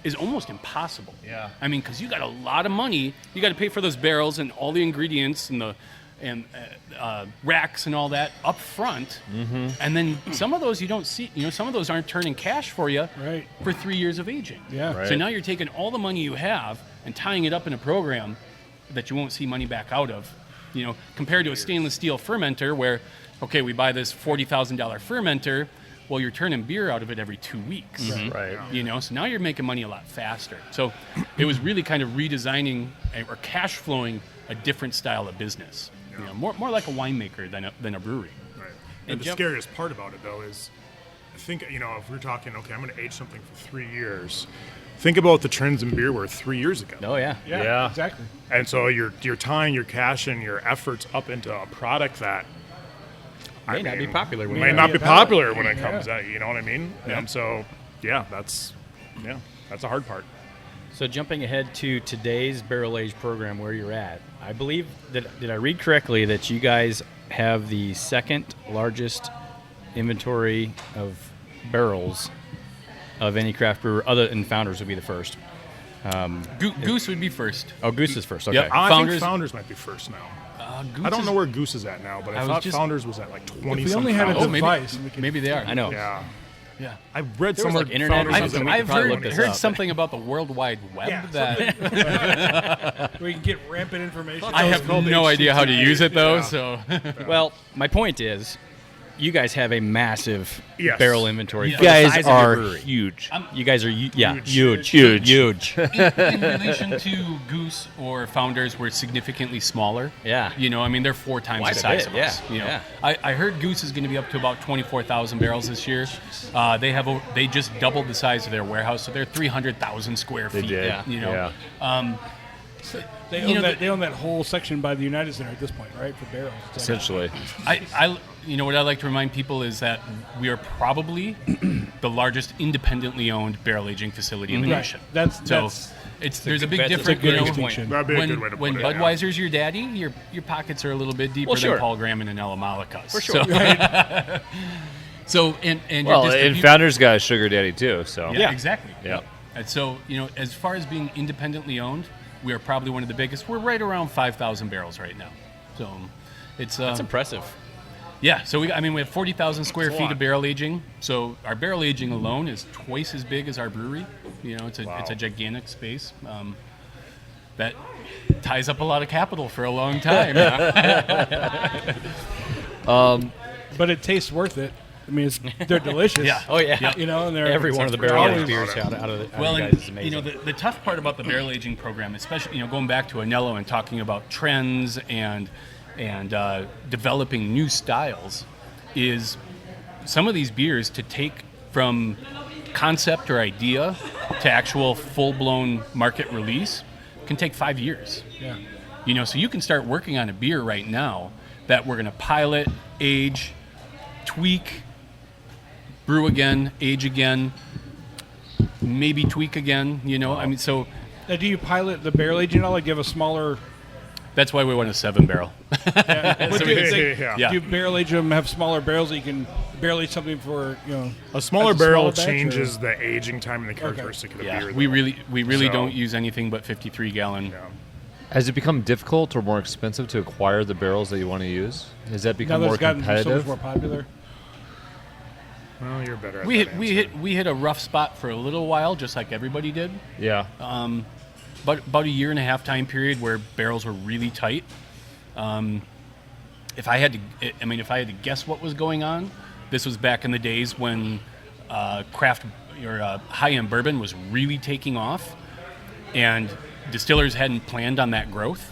is almost impossible. Yeah. I mean, because you got a lot of money, you got to pay for those barrels and all the ingredients and the racks and all that up front, and then some of those you don't see. Some of those aren't turning cash for you for 3 years of aging. Yeah. Right. So now you're taking all the money you have and tying it up in a program that you won't see money back out of. Compared to a stainless steel fermenter where, okay, we buy this $40,000 fermenter. Well, you're turning beer out of it every 2 weeks. Right. So now you're making money a lot faster. So it was really kind of redesigning or cash flowing a different style of business. More like a winemaker than a brewery. Right. And the scariest part about it, though, is I think, if we're talking, okay, I'm going to age something for 3 years. Think about the trends in beer were 3 years ago. Oh, yeah. Yeah, exactly. And so you're tying your cash and your efforts up into a product that May not be popular when may not be popular when it comes out. You know what I mean? Yeah. And so, that's a hard part. So jumping ahead to today's barrel age program, where you're at, I believe that did I read correctly that you guys have the second largest inventory of barrels of any craft brewer, other than Founders would be the first. Goose would be first. Oh, Goose is first. Okay. Yep. I Founders- think Founders might be first now. Goose I don't is- know where Goose is at now, but I was thought just- Founders was at like 20 If we only had a Oh, maybe, device, we could- maybe they are. I know. Yeah. Yeah. I read There was, somewhere like, internet or Founders was something. at We like could I've probably heard, look this heard up. something about the World Wide Web Yeah, that we can get rampant information. I have no idea how to use it though. So Well, my point is, you guys have a massive Yes. barrel inventory. You for the guys size of your are brewery. huge. You guys are huge. Huge. in relation to Goose or Founders, we're significantly smaller. Yeah. You know, I mean, they're 4 times Quite the a size bit, of us. yeah, You know, yeah. I heard Goose is going to be up to about 24,000 barrels this year. They just doubled the size of their warehouse, so they're 300,000 square They feet. did. Yeah. You know, Yeah. They You own know, that. They own that whole section by the United Center at this point, right? For barrels. So- Essentially. you know what I like to remind people is that we are probably the largest independently owned barrel aging facility in the Right. nation. That's There's a big that's a difference. good you know, distinction. That'd be a when good way to when put it, yeah. Budweiser's your daddy, your pockets are a little bit deeper Well, sure. than Paul Graham and Anello Mollica's. For sure. So and Well, your and Founders got a sugar daddy too. So yeah, exactly. Yeah. And so, you know, as far as being independently owned, we are probably one of the biggest. We're right around 5,000 barrels right now. So it's That's impressive. yeah. So we have 40,000 square feet of barrel aging. So our barrel aging alone is twice as big as our brewery. You know, it's a gigantic space. That ties up a lot of capital for a long time. but it tastes worth it. I mean, they're delicious. Yeah. Oh yeah. You know, and they're Every one of the they're barrel always- aged beers out of the Well, you and, guys is amazing. you know, the tough part about the barrel aging program, especially, you know, going back to Anello and talking about trends and developing new styles, is some of these beers to take from concept or idea to actual full-blown market release can take 5 years. Yeah. You know, so you can start working on a beer right now that we're going to pilot, age, tweak, brew again, age again, maybe tweak again, you know. I mean, so Now, do you pilot the barrel aging at all? Like, give a smaller. that's why we want a 7-barrel. What do you Yeah. Yeah. Do you barrel age them? Have smaller barrels that you can barrel age something for? You know, A smaller as a barrel batch, changes or- the aging time and the characteristic of the Yeah, beer. we though. really So- don't use anything but 53-gallon. Yeah. Has it become difficult or more expensive to acquire the barrels that you want to use? Has that now become that more it's gotten so competitive? much more popular. Well, you're better at We that hit answer. we hit a rough spot for a little while, just like everybody did. Yeah. But about a year and a half time period where barrels were really tight. If I had to guess what was going on, this was back in the days when craft or high-end bourbon was really taking off, and distillers hadn't planned on that growth.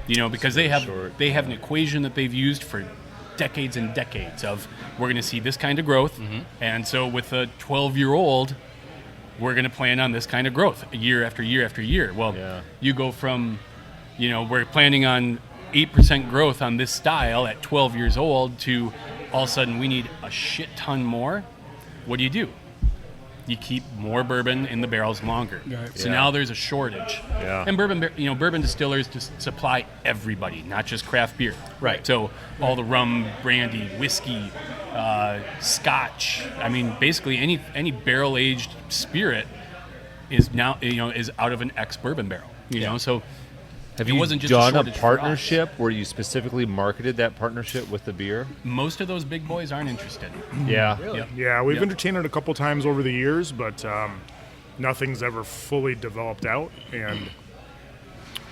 You know, because they have an equation that they've used for decades and decades of we're going to see this kind of growth, and so with a 12-year-old, we're going to plan on this kind of growth year after year after year. Well, you go from, you know, we're planning on 8% growth on this style at 12 years old to all of a sudden we need a shit ton more. What do? You keep more bourbon in the barrels longer. Right. So now there's a shortage. Yeah. And bourbon distillers just supply everybody, not just craft beer. Right. So all the rum, brandy, whiskey, scotch. I mean, basically any barrel aged spirit is now is out of an ex-bourbon barrel. You know, so Have it you wasn't just a done a shortage for us. partnership where you specifically marketed that partnership with the beer? most of those big boys aren't interested. Yeah. Yep. Yeah, we've Yep. entertained it a couple times over the years, but nothing's ever fully developed out. And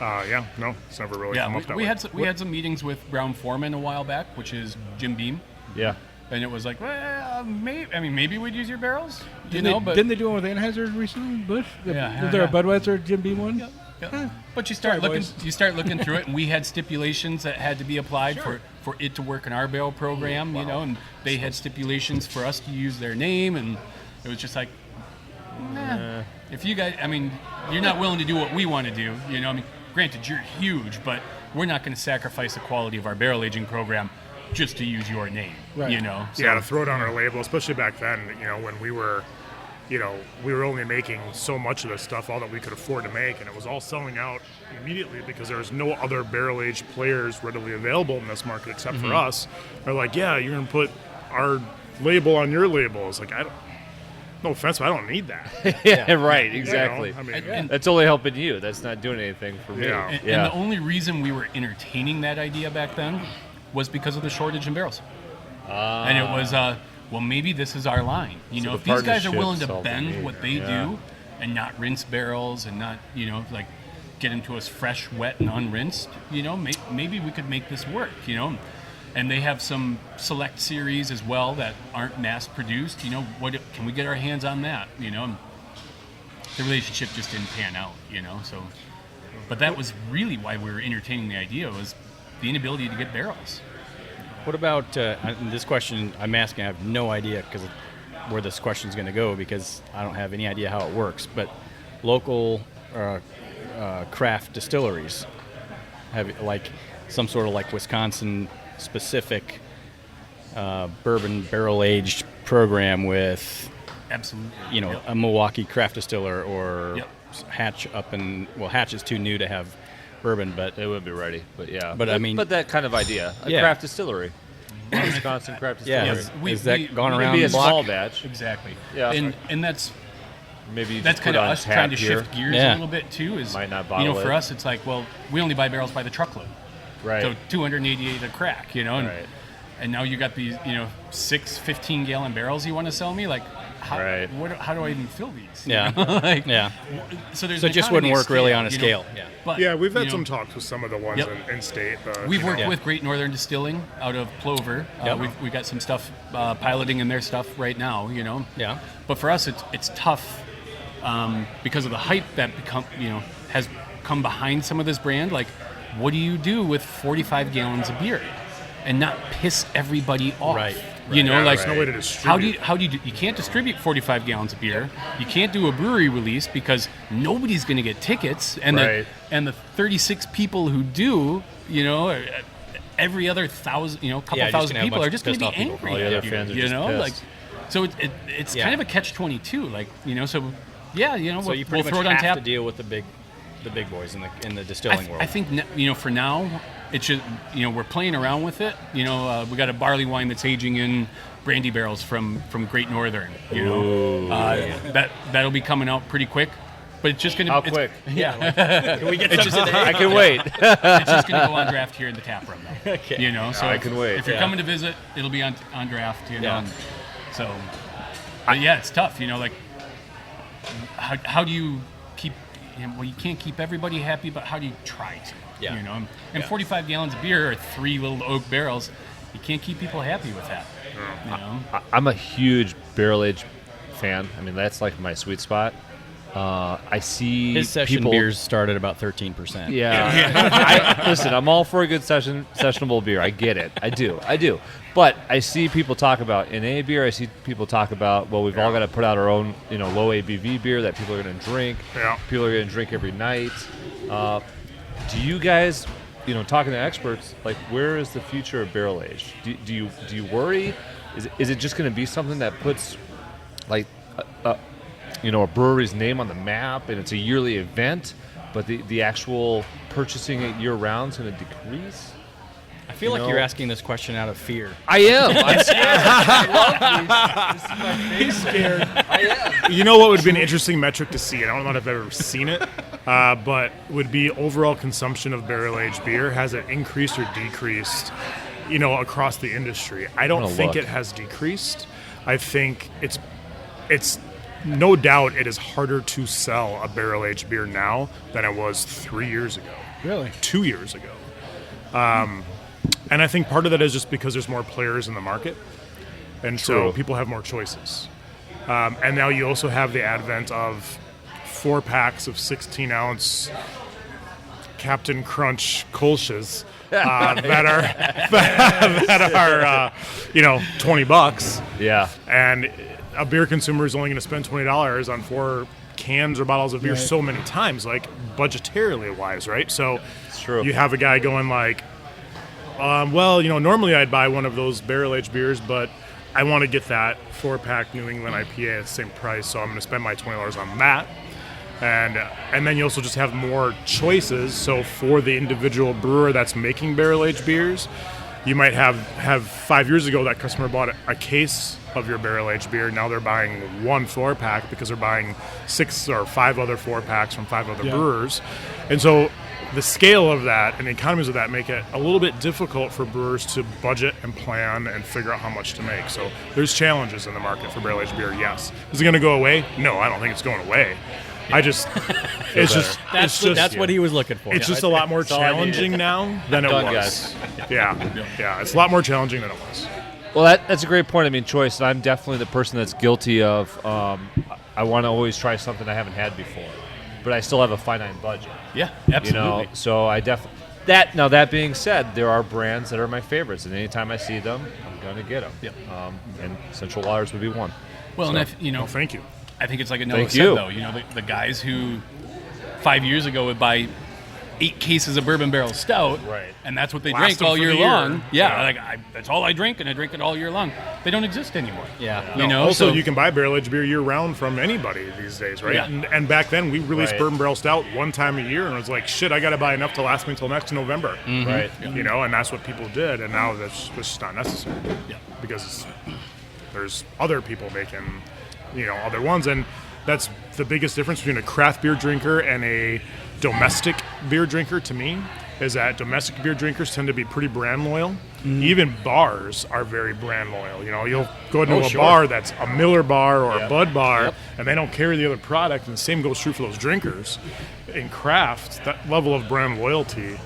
it's never really come Yeah, up that we way. had some meetings with Brown Foreman a while back, which is Jim Beam, Yeah. and it was like, well, maybe we'd use your barrels, Didn't they do one with Anheuser recently? Bush? Yeah, Was there yeah. a Budweiser Jim Beam one? Yeah. But you start Sorry, looking through it, and we had stipulations that had to be applied for it to work in our barrel program, you know, and they had stipulations for us to use their name, and it was just like, if you guys, I mean, you're not willing to do what we want to do, you know, I mean, granted, you're huge, but we're not going to sacrifice the quality of our barrel aging program just to use your name, Right. you know. So, Yeah, to throw it on our label, especially back then, you know, when we were we were only making so much of this stuff, all that we could afford to make, and it was all selling out immediately because there was no other barrel-aged players readily available in this market except for us. They're like, yeah, you're going to put our label on your label. It's like, no offense, but I don't need that. Yeah, right, exactly. I mean, That's only helping you. That's not doing anything for me. Yeah. And the only reason we were entertaining that idea back then was because of the shortage in barrels. And it was, well, maybe this is our line. So If these guys are willing to partnership's bend all what we they need, do and not rinse barrels and not, like get them to us fresh, wet, and unrinsed, maybe we could make this work, And they have some select series as well that aren't mass produced. What can we get our hands on that? The relationship just didn't pan out. So, but that was really why we were entertaining the idea, was the inability to get barrels. What about this question? I'm asking. I have no idea where this question is going to go because I don't have any idea how it works. But local craft distilleries have like some sort of like Wisconsin specific bourbon barrel aged program with Absolutely. a Milwaukee craft distiller or Yep. Hatch Hatch is too new to have bourbon, but They would be ready, but yeah. But I mean- but that kind of idea, a Yeah. craft distillery, Wisconsin craft distillery. yeah, has that gone around Maybe a the block? small batch. Exactly. Yeah. And that's Maybe you that's just kind put of on us tap trying to here. shift gears Yeah. a little bit too. Is Might not bottle for it. us it's like, well, we only buy barrels by the truckload, Right. so 288 a crack, and, Right. and now you got these 6 15-gallon barrels you want to sell me, like how, Right. how do I even fill these? Yeah. Like, Yeah. So there's So it just wouldn't work really on a scale. Yeah. But, yeah, we've had you know, some talks with some of the ones Yep. in state. We've worked Yeah. with Great Northern Distilling out of Plover. Yep. We got some stuff piloting in their stuff right now, Yeah. But for us, it's tough because of the hype that has come behind some of this brand. Like, what do you do with 45 gallons of beer and not piss everybody off? Right. There's no way to distribute. How do you do? You can't distribute 45 gallons of beer. You can't do a brewery release because nobody's going to get tickets, and Right. the 36 people who do, every other thousand, couple Yeah, just thousand gonna have a people bunch are of just going to be pissed off people. angry. All the other at you, fans are just like, pissed. so it's Yeah. kind of a catch-22, like so. Yeah, So we'll you pretty throw much it on have tap. to deal with the big boys in the distilling world. I think for now, it should. We're playing around with it. We got a barley wine that's aging in brandy barrels from Great Northern. That'll be coming out pretty quick. But it's just gonna. How it's- quick? Yeah, Can we get it's some just today? I can wait. it's just gonna go on draft here in the tap room. Though. Okay. So I can wait. If you're Yeah. coming to visit, it'll be on draft. Yeah. So, but yeah, it's tough. Like, how do you keep? Well, you can't keep everybody happy, but how do you try to? Yeah. And 45 gallons of beer or 3 little oak barrels, you can't keep people happy with that. I'm a huge barrel aged fan. I mean, that's like my sweet spot. I see His session people, beers start at about 13%. Yeah. Listen, I'm all for a good sessionable beer. I get it. I do. But I see people talk about NA beer. I see people talk about, well, we've all got to put out our own, low ABV beer that people are going to drink. Yeah. People are going to drink every night. Do you guys, talking to experts, like, where is the future of barrel aged? Do you worry? Is it just going to be something that puts, like, a brewery's name on the map and it's a yearly event, but the actual purchasing it year round is going to decrease? I feel like you're asking this question out of fear. I am. I'm scared. He's scared. You know what would be an interesting metric to see? And I don't know if I've ever seen it, but would be overall consumption of barrel-aged beer. Has it increased or decreased, across the industry? I don't think it has decreased. I think it's no doubt it is harder to sell a barrel-aged beer now than it was 3 years ago. Really? 2 years ago. And I think part of that is just because there's more players in the market. And so people have more choices. And now you also have the advent of 4 packs of 16-ounce Captain Crunch Kolsch's that are $20. Yeah. And a beer consumer is only going to spend $20 on 4 cans or bottles of beer so many times, like budgetarily wise, right? So It's true. you have a guy going like, normally I'd buy one of those barrel-aged beers, but I want to get that 4-pack New England IPA at the same price, so I'm going to spend my $20 on that. And then you also just have more choices. So for the individual brewer that's making barrel-aged beers, you might have 5 years ago that customer bought a case of your barrel-aged beer. Now they're buying 1 4-pack because they're buying 6 or 5 other 4-packs from 5 other brewers. And so the scale of that and the economies of that make it a little bit difficult for brewers to budget and plan and figure out how much to make. So there's challenges in the market for barrel-aged beer, yes. Is it going to go away? No, I don't think it's going away. That's what he was looking for. It's just a lot more challenging now than it was. Guys. Yeah, it's a lot more challenging than it was. Well, that's a great point. I mean, choice. And I'm definitely the person that's guilty of. I want to always try something I haven't had before, but I still have a finite budget. Yeah, absolutely. So I definitely that. Now that being said, there are brands that are my favorites, and anytime I see them, I'm going to get them. Yep. And Central Waters would be one. Well, So- and Thank you. I think it's like Anello Thank said, you. though. The guys who 5 years ago would buy 8 cases of bourbon barrel stout, Right. and that's what they Last drank them all for year the year. long. Yeah. That's all I drink, and I drink it all year long. They don't exist anymore. Yeah. Also, so you can buy barrel-aged beer year-round from anybody these days, right? Yeah. And back then, we released Right. bourbon barrel stout one time a year, and it was like, shit, I got to buy enough to last me until next November. Right. And that's what people did, and now that's just not necessary. Yeah. Because there's other people making, other ones, and that's the biggest difference between a craft beer drinker and a domestic beer drinker to me, is that domestic beer drinkers tend to be pretty brand loyal. Even bars are very brand loyal. You'll go into a bar that's a Miller bar or a Bud bar, and they don't carry the other product, and the same goes true for those drinkers. In craft, that level of brand loyalty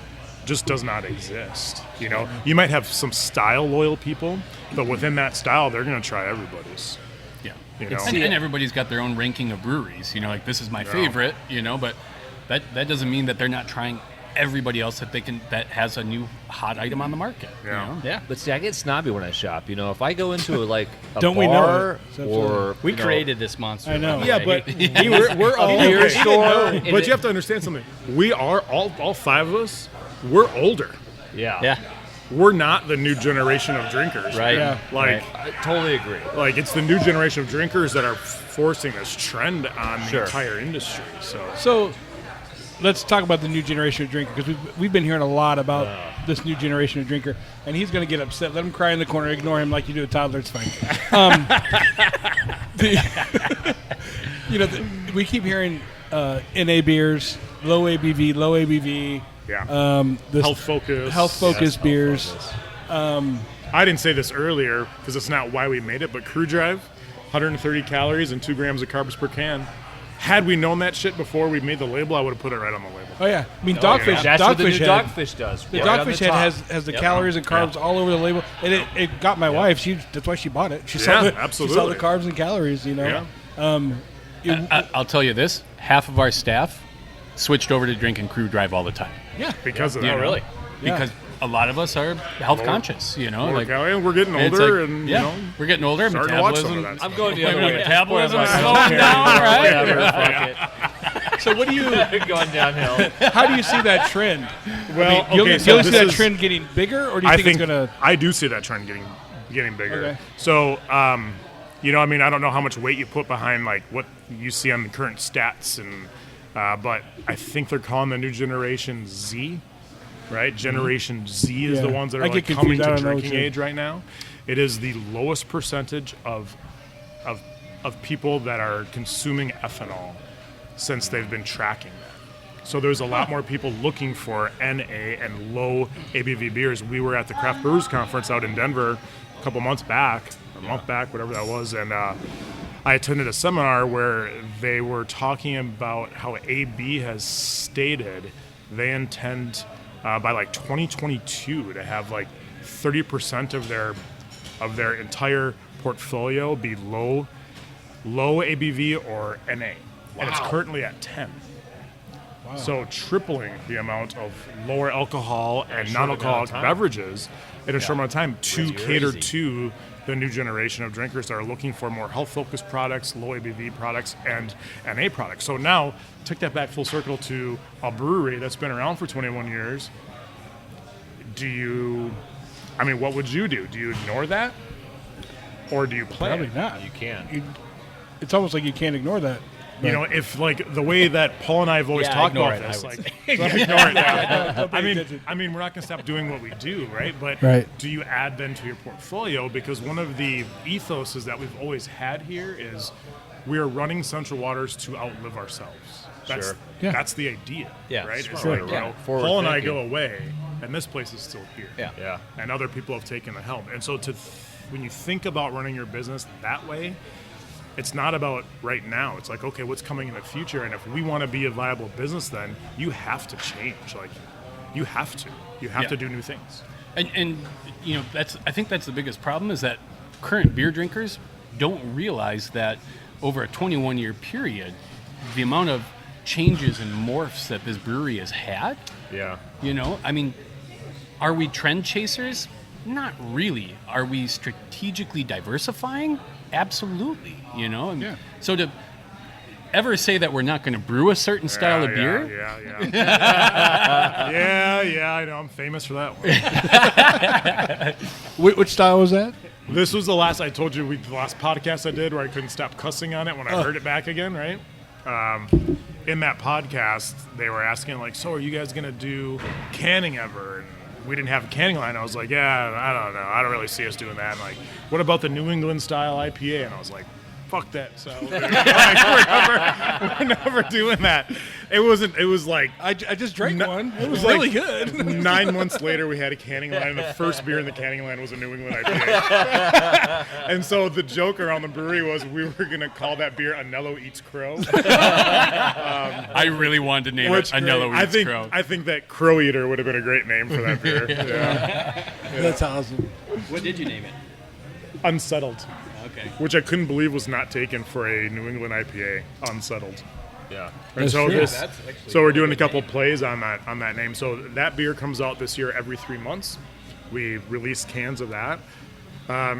just does not exist. You might have some style loyal people, but within that style, they're going to try everybody's. Yeah. And everybody's got their own ranking of breweries. Like this is my favorite. But that doesn't mean that they're not trying everybody else that has a new hot item on the market. Yeah. But see, I get snobby when I shop. If I go into a Don't we know bar it? So- or We created this monster. I know. by the Yeah, way. but we're all beer store. But you have to understand something. We are all 5 of us. We're older. Yeah. We're not the new generation of drinkers. Right. Yeah. Like, I totally agree. it's the new generation of drinkers that are forcing this trend on the Sure. entire industry. So let's talk about the new generation of drinker, because we've been hearing a lot about this new generation of drinker, and he's going to get upset. Let him cry in the corner. Ignore him like you do a toddler. It's fine. We keep hearing NA beers, low ABV. Yeah. Health focused beers. I didn't say this earlier because it's not why we made it, but Crew Drive, 130 calories and 2 grams of carbs per can. Had we known that shit before we made the label, I would have put it right on the label. Oh yeah, I mean Dogfish. That's what the new Dogfish Head. Dogfish does. The right on Dogfish the Head top. has the calories and carbs all over the label, and it got my wife. That's why she bought it. She saw the absolutely. carbs and calories. Yeah. I'll tell you this: half of our staff switched over to drinking Crew Drive all the time. Yeah. Because of that. Really? Because a lot of us are health conscious. We're getting it's older, like, and we're getting older. starting to watch some Metabolism. of that stuff. I'm going the other way. Metabolism Spoil slowing down, right? Whatever, So what do you? fuck it. Going downhill. How do you see that trend? Well, You'll okay, you so see this that is- trend getting bigger, or do you think it's gonna? I do see that trend getting bigger. Okay. So, I don't know how much weight you put behind like what you see on the current stats, and but I think they're calling the new generation Z, right? Generation Z is Yeah. the ones that I are get like coming confused. I to don't know drinking too. age right now. It is the lowest percentage of people that are consuming ethanol since they've been tracking that. So there's a lot more people looking for NA and low ABV beers. We were at the Craft Brewers Conference out in Denver a couple months back, or a month back, whatever that was, and I attended a seminar where they were talking about how AB has stated they intend by like 2022 to have like 30% of their entire portfolio be low ABV or NA, and it's currently at 10. Wow. So tripling the amount of lower alcohol and non-alcoholic beverages in a short amount of time to cater to the new generation of drinkers that are looking for more health-focused products, low ABV products, and NA products. So now, take that back full circle to a brewery that's been around for 21 years. What would you do? Do you ignore that? or do you play Probably it? not. You can't. It's almost like you can't ignore that. You know, if like the way that Paul and I have always Yeah, talked ignore about it, this, I would like say. ignore it. Yeah. Don't pay I attention. mean, we're not going to stop doing what we do, right? But Right. do you add then to your portfolio? Because one of the ethoses that we've always had here is we are running Central Waters to outlive ourselves. That's, Sure. Yeah. that's the idea, Yeah. right? It's Sure. like, you Yeah. know, Forward Paul and I thinking. go away, and this place is still here. Yeah. Yeah. And other people have taken the helm. And so when you think about running your business that way, it's not about right now. It's like, okay, what's coming in the future? And if we want to be a viable business, then you have to change. Like, you have to. You have Yeah. to do new things. And you know, I think that's the biggest problem is that current beer drinkers don't realize that over a 21-year period, the amount of changes and morphs that this brewery has had. Yeah. You know, I mean, are we trend chasers? Not really. Are we strategically diversifying? Absolutely. You know, and Yeah. so to ever say that we're not going to brew a certain style of beer, Yeah, I know. I'm famous for that one. Which style was that? This was the last, I told you, the last podcast I did where I couldn't stop cussing on it when I heard it back again, right? In that podcast, they were asking, like, so are you guys going to do canning ever? And we didn't have a canning line. I was like, yeah, I don't know. I don't really see us doing that. And like, what about the New England style IPA? And I was like, fuck that. So we're never doing that. It was like, I just drank one. It was like really good. 9 months later, we had a canning line, and the first beer in the canning line was a New England IPA. And so the joke around the brewery was we were going to call that beer Anello Eats Crow. I really wanted to name it Which Anello I Eats think Crow. I think that Crow Eater would have been a great name for that beer. Yeah. That's awesome. What did you name it? Unsettled, Okay. which I couldn't believe was not taken for a New England IPA. Unsettled. Yeah. And That's so true. this, That's actually so we're a doing a good couple name. plays on that name. So that beer comes out this year every 3 months. We release cans of that.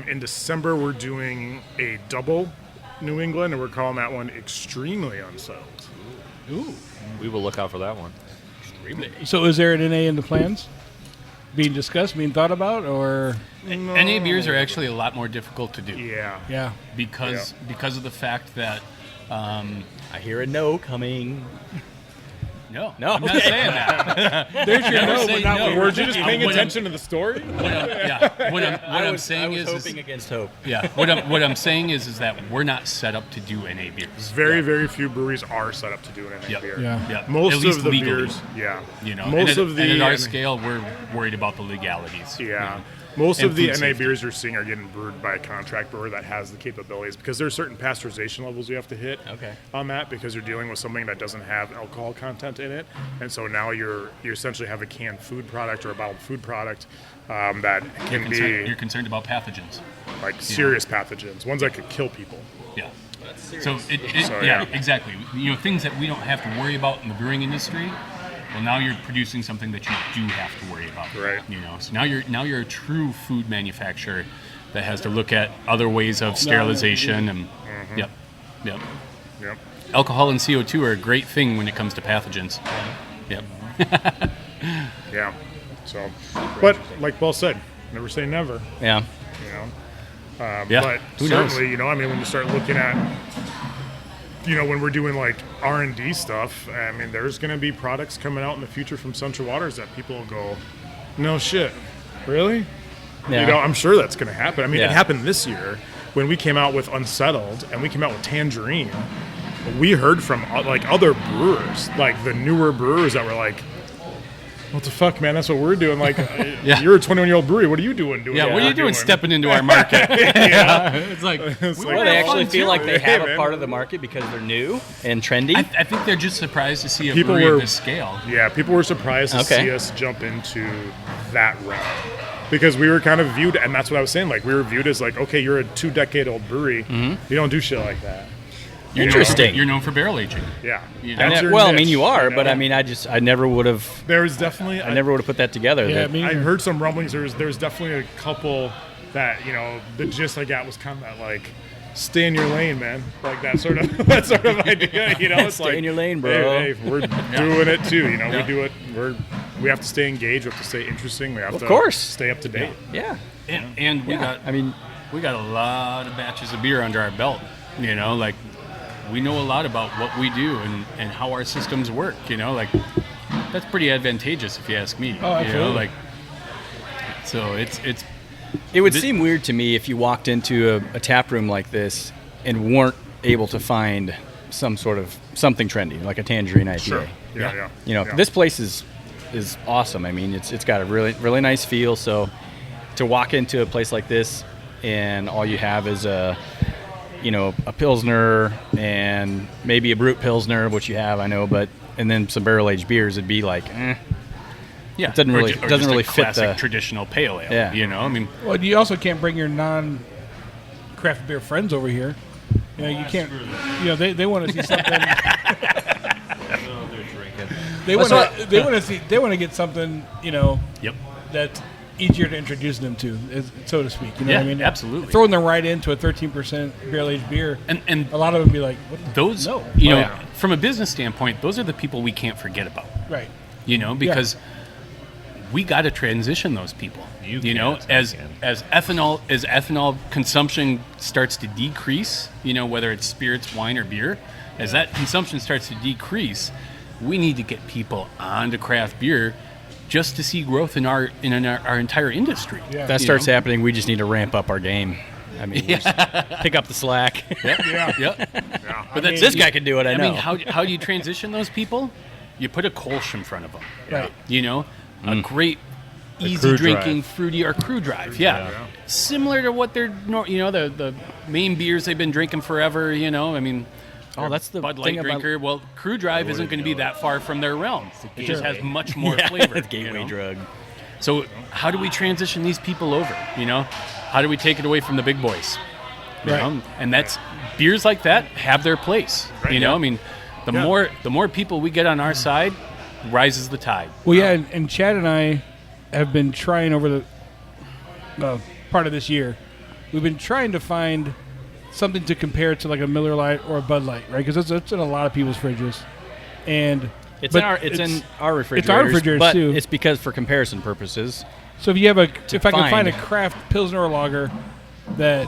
In December, we're doing a double New England, and we're calling that one Extremely Unsettled. Ooh. We will look out for that one. So is there an NA in the plans? Being discussed, being thought about, or NA beers are actually a lot more difficult to do Yeah. yeah? because of the fact that I hear a no coming. no, No, I'm not okay. saying that. There's your Never no, say but not no. what Were we're you just I'm- paying what I'm- attention to the story? What I'm saying is hoping against hope. yeah. What I'm saying is that we're not set up to do NA beers. Very, very few breweries are set up to do an NA Yep. beer. Yeah. Yeah, Most at least of the legally, beers, yeah. you know, most and of and at our the scale, we're worried about the legalities. you Yeah. know. Most And of the food NA safety. beers you're seeing are getting brewed by a contract brewer that has the capabilities because there's certain pasteurization levels you have to hit Okay. on that because you're dealing with something that doesn't have alcohol content in it. And so now you essentially have a canned food product or a bottled food product that can You're be concerned about pathogens. like serious pathogens, ones that could kill people. Yeah. So So, yeah, yeah. exactly. You know, things that we don't have to worry about in the brewing industry. Well, now you're producing something that you do have to worry about. Right. You know, so now you're a true food manufacturer that has to look at other ways of sterilization and yep. Yep. Alcohol and CO2 are a great thing when it comes to pathogens. Yep. Yeah. So, but like Paul said, never say never. Yeah. You know. Yeah. But Who knows? certainly, you know, I mean, when you start looking at, you know, when we're doing like R&D stuff, I mean, there's going to be products coming out in the future from Central Waters that people will go, no shit, really? Yeah. You know, I'm sure that's going to happen. I mean, Yeah. it happened this year when we came out with Unsettled and we came out with Tangerine. We heard from like other brewers, like the newer brewers that were like, what the fuck, man? That's what we're doing. Like, Yeah. you're a 21-year-old brewery. What are you doing? Yeah. What we're are you doing doing? stepping into our market? Yeah. It's like It's we like, Well, they actually fun feel too. like they have Hey, a part man. of the market because they're new and trendy. I think they're just surprised to see a People brewery were- of this scale. Yeah, people were surprised to Okay. see us jump into that realm because we were kind of viewed, and that's what I was saying. Like we were viewed as like, okay, you're a 2-decade-old brewery, you don't do shit like that. You're Interesting. You're known for barrel aging. Yeah, You know? That's And your well, I niche, mean, you are, but know? I mean, I never would have. there was definitely, I never would have put that together. Yeah, that, me I either. heard some rumblings. There's definitely a couple that the gist I got was kind of that like, stay in your lane, man, like that sort of idea. You know, it's Stay like in your lane, bro. Hey, we're doing it too. You know, we do it. We have to stay engaged. We have to stay interesting. We have Of to course. stay up to date. yeah. And we Yeah. got I mean, we got a lot of batches of beer under our belt. You know, like we know a lot about what we do and how our systems work. You know, like that's pretty advantageous if you ask me. Oh, absolutely. You know, like so It would seem weird to me if you walked into a tap room like this and weren't able to find some sort of something trendy, like a tangerine IPA. Sure. Yeah. You know, Yeah. this place is awesome. I mean, it's got a really nice feel. So to walk into a place like this and all you have is a Pilsner and maybe a Brut Pilsner, which you have, I know, and then some barrel aged beers, it'd be like, yeah, it doesn't really or just a fit classic the traditional pale ale. Yeah. You know, I mean, Well, you also can't bring your non-craft beer friends over here. You know, you can't. You know, they want to see something. They're drinking. They want to get something. You know, yep. that's easier to introduce them to, so to speak. You know Yeah, what I mean? absolutely. Throwing them right into a 13% barrel aged beer, And a lot of them be like, "What the those, no. you know, yeah. from a business standpoint, those are the people we can't forget about. Right. You know, because we got to transition those people. You know, as ethanol consumption starts to decrease, you know, whether it's spirits, wine, or beer, as that consumption starts to decrease, we need to get people onto craft beer just to see growth in our entire industry. Yeah. If that starts happening, we just need to ramp up our game. I mean, we just pick up the slack. But this guy can do it. I know. mean, how do you transition those people? You put a Kolsch in front of them. Right. You know, a great, easy crew drinking, drive. fruity or crew drive. Yeah. Similar to what they're, the main beers they've been drinking forever. You know, I mean. That's the Bud thing Light about drinker. Well, Crew Drive isn't going to be that far from their realm. It just has much more flavor. gateway drug. So how do we transition these people over? You know, how do we take it away from the big boys? You know? And that's beers like that have their place. You know, I mean, the more people we get on our side, rises the tide. Well, yeah, and Chad and I have been trying over the part of this year. We've been trying to find something to compare to like a Miller Lite or a Bud Light, right? Because it's in a lot of people's fridges, and It's in our refrigerators. It's our refrigerators but too. It's because for comparison purposes. So if I can find- find a craft Pilsner or lager that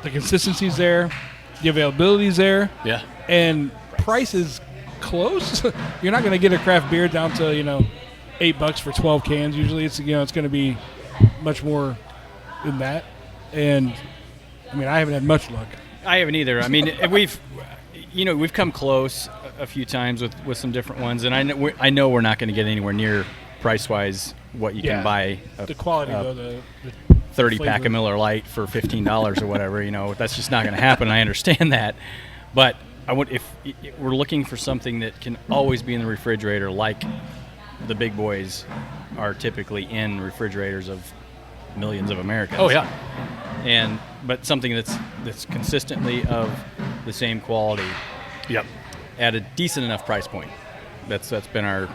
the consistency's there, the availability's there, Yeah. and price is close, you're not going to get a craft beer down to $8 for 12 cans. Usually it's it's going to be much more than that, and I mean I haven't had much luck. I haven't either. I mean, we've come close a few times with some different ones, and I know we're not going to get anywhere near price-wise what you can buy The quality though, the 30 flavor. pack of Miller Lite for $15 or whatever. That's just not going to happen. I understand that, but if we're looking for something that can always be in the refrigerator, like the big boys are typically in refrigerators of millions of Americans. Oh yeah. But something that's consistently of the same quality. Yep. At a decent enough price point. That's been our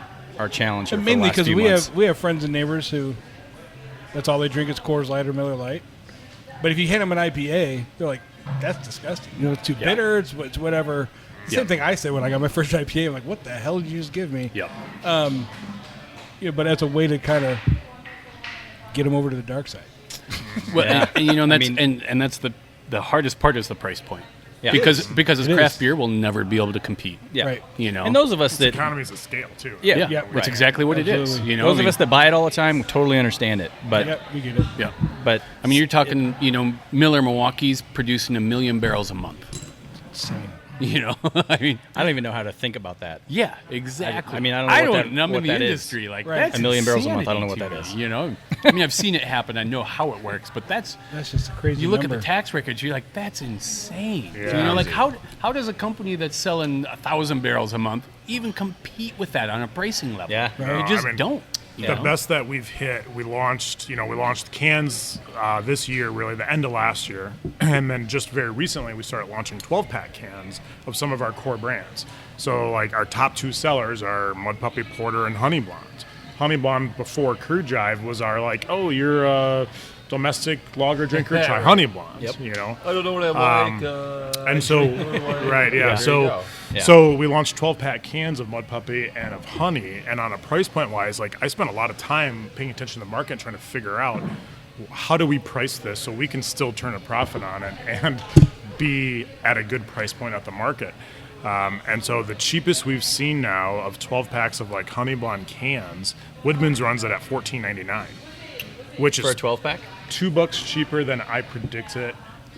challenge. And for mainly the last because few we months. have friends and neighbors who that's all they drink is Coors Light or Miller Lite. But if you hand them an IPA, they're like, "That's disgusting. It's too bitter. It's whatever." Same thing I said when I got my first IPA. I'm like, "What the hell did you just give me?" Yep. But as a way to kind of get them over to the dark side. Well, and that's I mean- and that's the hardest part is the price point. Yeah. Because It craft is. beer will never be able to compete. Yeah. Right. And those of us that Economies of scale too. yeah, Yeah, Yeah, that's right. exactly what it is. Absolutely. those of us that buy it all the time totally understand it. But Yep, we get it. Yeah. but I mean, you're talking, Miller Milwaukee's producing 1 million barrels a month. Insane. I mean, I don't even know how to think about that. yeah, exactly. I mean, I don't know what that- I'm what in the that is. industry. Like, Right. that's 1 million barrels a month, I don't know insanity what that to is. me, I mean, I've seen it happen. I know how it works, but that's just a crazy you look number. at the tax records, you're like, that's insane. Yeah. Like how does a company that's selling 1,000 barrels a month even compete with that on a pricing level? Yeah. You No, just I mean, don't. The best that we've hit, we launched cans this year, really the end of last year, and then just very recently we started launching 12-pack cans of some of our core brands. So like our top 2 sellers are Mud Puppy Porter and Honey Blonde. Honey Blonde before Crew Drive was our you're a domestic lager drinker, try Honey Blonde. Yep. I don't know what I like. And so, right, yeah. go. So we launched 12-pack cans of Mud Puppy and of Honey, and on a price point wise, I spent a lot of time paying attention to the market, trying to figure out how do we price this so we can still turn a profit on it and be at a good price point at the market. And so the cheapest we've seen now of 12 packs of like Honey Blonde cans, Woodman's runs it at $14.99, which For is a 12 pack? $2 cheaper than I predict it.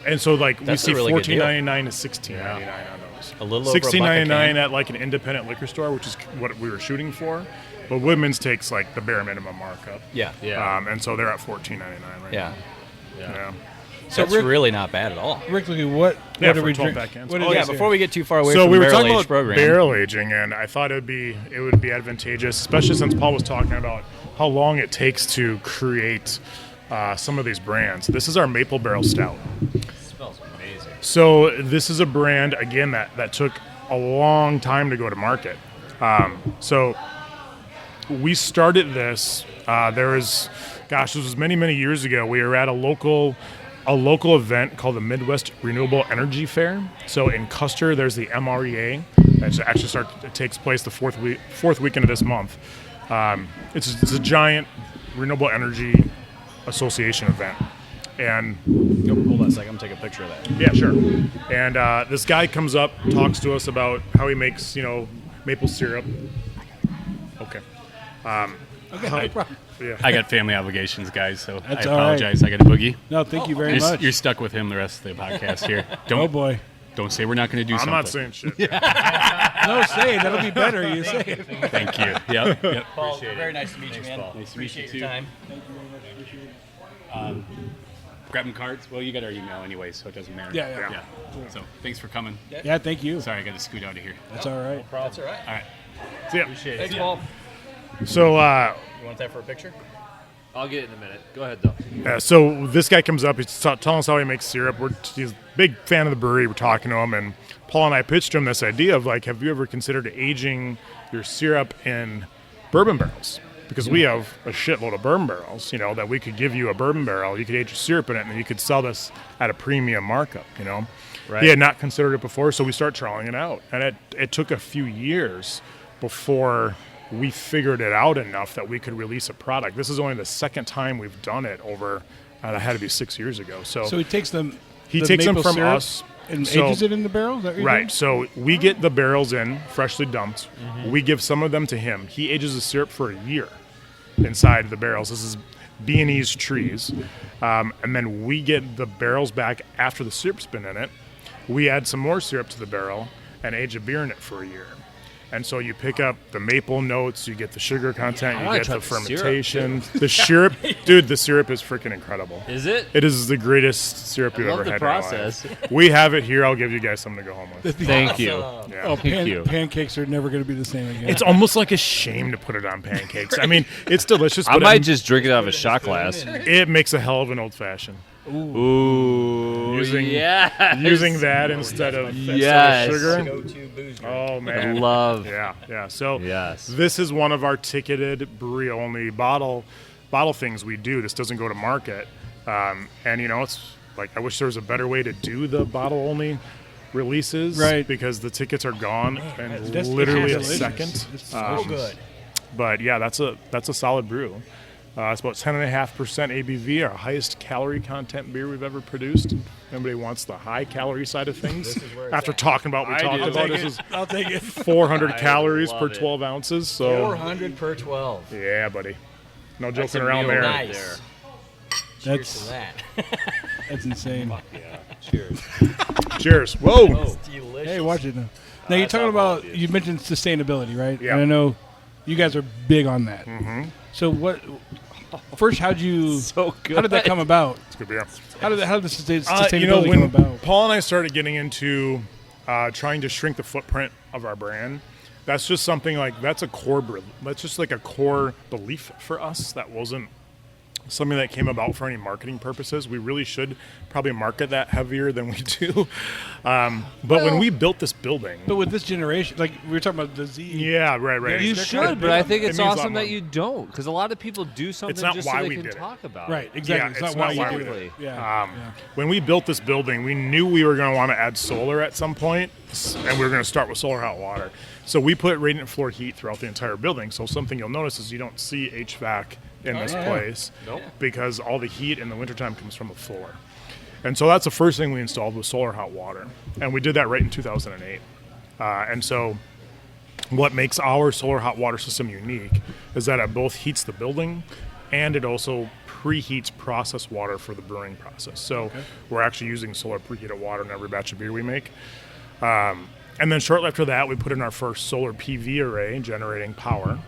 And so like That's we a see really good deal. $14.99 to $16.99 on those. A little over a buck a $16.99 can. at like an independent liquor store, which is what we were shooting for. But Woodman's takes like the bare minimum markup. Yeah. And so they're at $14.99 right Yeah. now. Yeah. So that's Rick- really not bad at all. Rick, what Yeah, are for we 12 drink? pack cans. What Oh, is Yeah, this before here? we get too far away So from we the were barrel talking age about program. barrel aging, and I thought it would be advantageous, especially since Paul was talking about how long it takes to create some of these brands. This is our maple barrel stout. It smells amazing. So this is a brand again that took a long time to go to market. So we started this. This was many years ago. We were at a local event called the Midwest Renewable Energy Fair. So in Custer, there's the MREA. It takes place the fourth weekend of this month. It's a giant renewable energy association event. And Hold on a second. I'm going to take a picture of that. yeah, sure. And this guy comes up, talks to us about how he makes, maple syrup. Okay. Okay, no problem. Yeah. I got family obligations, guys, so That's I all right. apologize. I got a boogie. No, thank you very You're, much. you're stuck with him the rest of the podcast here. Oh boy. Don't say we're not going to do I'm something. not saying shit. No, say it. That'll be better. You say it. Thank you. Yep. Paul, very nice to meet you, man. Paul. Nice to meet you, Appreciate too. your time. Grabbing cards. Well, you got our email anyway, so it doesn't matter. Yeah. So thanks for coming. Yeah, thank you. Sorry, I got to scoot out of here. That's all right. That's all right. All right. So, yeah. Thanks, Paul. So, You want that for a picture? I'll get it in a minute. Go ahead, though. so this guy comes up. He's telling us how he makes syrup. He's a big fan of the brewery. We're talking to him, and Paul and I pitched him this idea of like, have you ever considered aging your syrup in bourbon barrels? Because we have a shitload of bourbon barrels, that we could give you a bourbon barrel. You could age your syrup in it, and then you could sell this at a premium markup, Right. He had not considered it before, so we started trying it out. And it took a few years before we figured it out enough that we could release a product. This is only the second time we've done it over, that had to be 6 years ago. So So he takes them. he the takes them maple from syrup us. and So- ages it in the barrel. Is that what you're Right. doing? So we get the barrels in, freshly dumped. We give some of them to him. He ages the syrup for a year inside the barrels. This is B&E's trees. And then we get the barrels back after the syrup's been in it. We add some more syrup to the barrel and age a beer in it for a year. And so you pick up the maple notes, you get the sugar content, I you wanna get try the the syrup, fermentation. The syrup, dude, the syrup is freaking incredible. Is it? It is the greatest syrup you've love ever the had process. in your life. We have it here. I'll give you guys something to go home with. Thank you. Yeah. Oh, Thank you. pancakes are never going to be the same again. It's almost like a shame to put it on pancakes. I mean, it's delicious, I but might just drink it out of a shot glass. it makes a hell of an old fashioned. Ooh. Using- yes. Using that instead of Yes. sugar. Go-to booze. Oh man, Love. yeah. So Yes. this is one of our ticketed brewery only bottle things we do. This doesn't go to market, and it's like I wish there was a better way to do the bottle only releases, Right. Because the tickets are gone in That's literally a delicious. second. It's so good. But yeah, that's a solid brew. It's about 10.5% ABV, our highest calorie content beer we've ever produced. Anybody wants the high calorie side of things? After talking about what we talked about, this is I'll take it. 400 calories per love it. 12 ounces. So 400 per 12. yeah, buddy, no That's joking a around meal there. right Nice. there. Cheers to That's that. that's insane. Cheers. Cheers! Whoa! Delicious. Hey, watch it now. Now you're talking about you mentioned sustainability, right? Yeah. And I know you guys are big on that. Mm-hmm. So what? First, how did that come about? It's good beer. How did the sustainability when come about? Paul and I started getting into trying to shrink the footprint of our brand, that's just something like that's just like a core belief for us. That wasn't something that came about for any marketing purposes. We really should probably market that heavier than we do. But when we built this building, But with this generation, like we were talking about the Z. yeah, right. You They're should, kinda but I big think on- it's it means a lot awesome more. that you don't, because a lot of people do something not just why so they we can did it. talk about Right, it. exactly. Yeah, it's it's not why not you why do we it. did it. Yeah. When we built this building, we knew we were going to want to add solar at some point, and we were going to start with solar hot water. So we put radiant floor heat throughout the entire building. So something you'll notice is you don't see HVAC in this place because all the heat in the wintertime comes from the floor. And so that's the first thing we installed was solar hot water. And we did that right in 2008. And so what makes our solar hot water system unique is that it both heats the building and it also preheats processed water for the brewing process. So we're actually using solar preheated water in every batch of beer we make. And then shortly after that, we put in our first solar PV array generating power.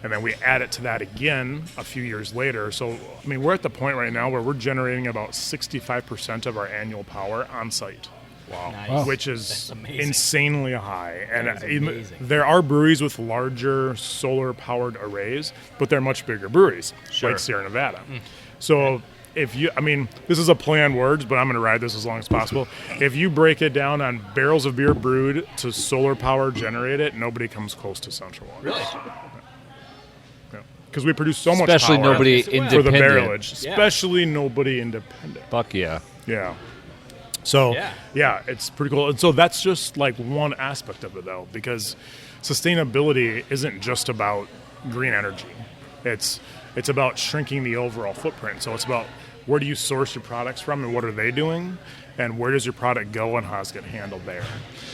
And then we add it to that again a few years later. So, I mean, we're at the point right now where we're generating about 65% of our annual power on site. Wow. Nice. Which is amazing. Insanely high. And amazing. there are breweries with larger solar-powered arrays, but they're much bigger breweries, like Sierra Nevada. So if you, I mean, this is a play on words, but I'm going to ride this as long as possible. If you break it down on barrels of beer brewed to solar power generated, nobody comes close to Central Waters. Really? Because we produce so much Especially power nobody for the independent. barrelage. Especially nobody independent. Fuck yeah. Yeah. So, yeah, it's pretty cool. And so that's just like one aspect of it, though, because sustainability isn't just about green energy. It's about shrinking the overall footprint. So it's about where do you source your products from and what are they doing, and where does your product go and how does it get handled there.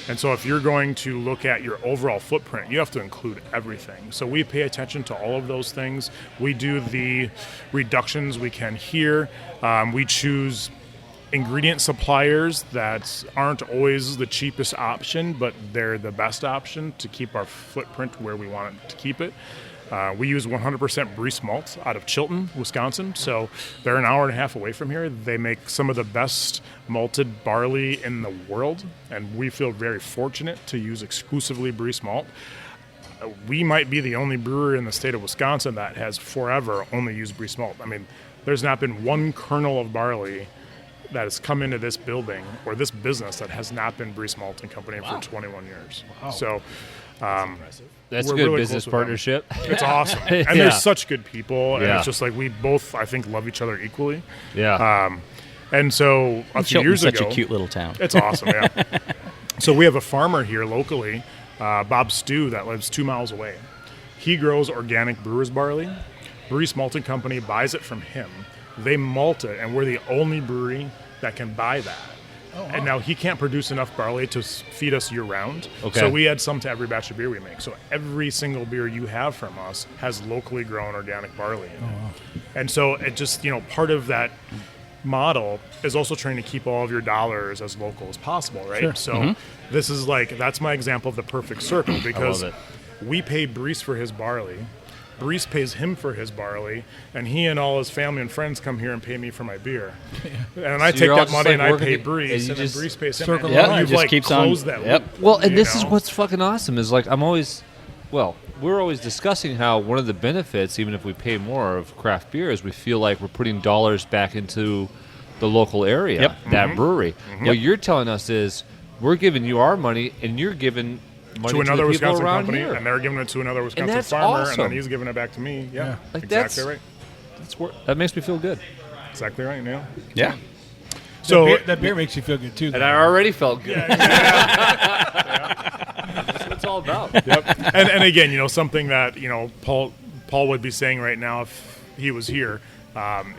And so if you're going to look at your overall footprint, you have to include everything. So we pay attention to all of those things. We do the reductions we can here. We choose ingredient suppliers that aren't always the cheapest option, but they're the best option to keep our footprint where we want it to keep it. We use 100% Brice malt out of Chilton, Wisconsin, so they're an hour and a half away from here. They make some of the best malted barley in the world, and we feel very fortunate to use exclusively Brice malt. We might be the only brewery in the state of Wisconsin that has forever only used Brice malt. I mean, there's not been one kernel of barley that has come into this building or this business that has not been Brice Malting Company for 21 years. Wow. So that's we're a good really business close with partnership. It's awesome. And they're such good people. And it's just like we both, I think, love each other equally. Yeah. And so a few years ago. Such a cute little town. It's awesome, yeah. So we have a farmer here locally, Bob Stew, that lives 2 miles away. He grows organic brewer's barley. Brice Malting Company buys it from him. They malt it, and we're the only brewery that can buy that. Oh, wow. And now he can't produce enough barley to feed us year-round. Okay. So we add some to every batch of beer we make. So every single beer you have from us has locally grown organic barley in it. Wow. And so it just, part of that model is also trying to keep all of your dollars as local as possible, right? Sure. So this is that's my example of the perfect circle because we pay Brice for his barley. Brice pays him for his barley, and he and all his family and friends come here and pay me for my beer. And I take that money and I pay Brice, and then Brice pays him. Yeah, it just keeps closed on. That loop, well, and this is what's fucking awesome is we're always discussing how one of the benefits, even if we pay more of craft beer, is we feel like we're putting dollars back into the local area, that brewery. What you're telling us is we're giving you our money, and you're giving money to another the people Wisconsin around company, here. and they're giving it to another Wisconsin that's farmer, awesome. and then he's giving it back to me. Yeah. Like exactly right. That makes me feel good. Exactly right. Yeah. Yeah. So that beer makes you feel good too. And I already felt good. That's what it's all about. Yep. And again, something that Paul would be saying right now if he was here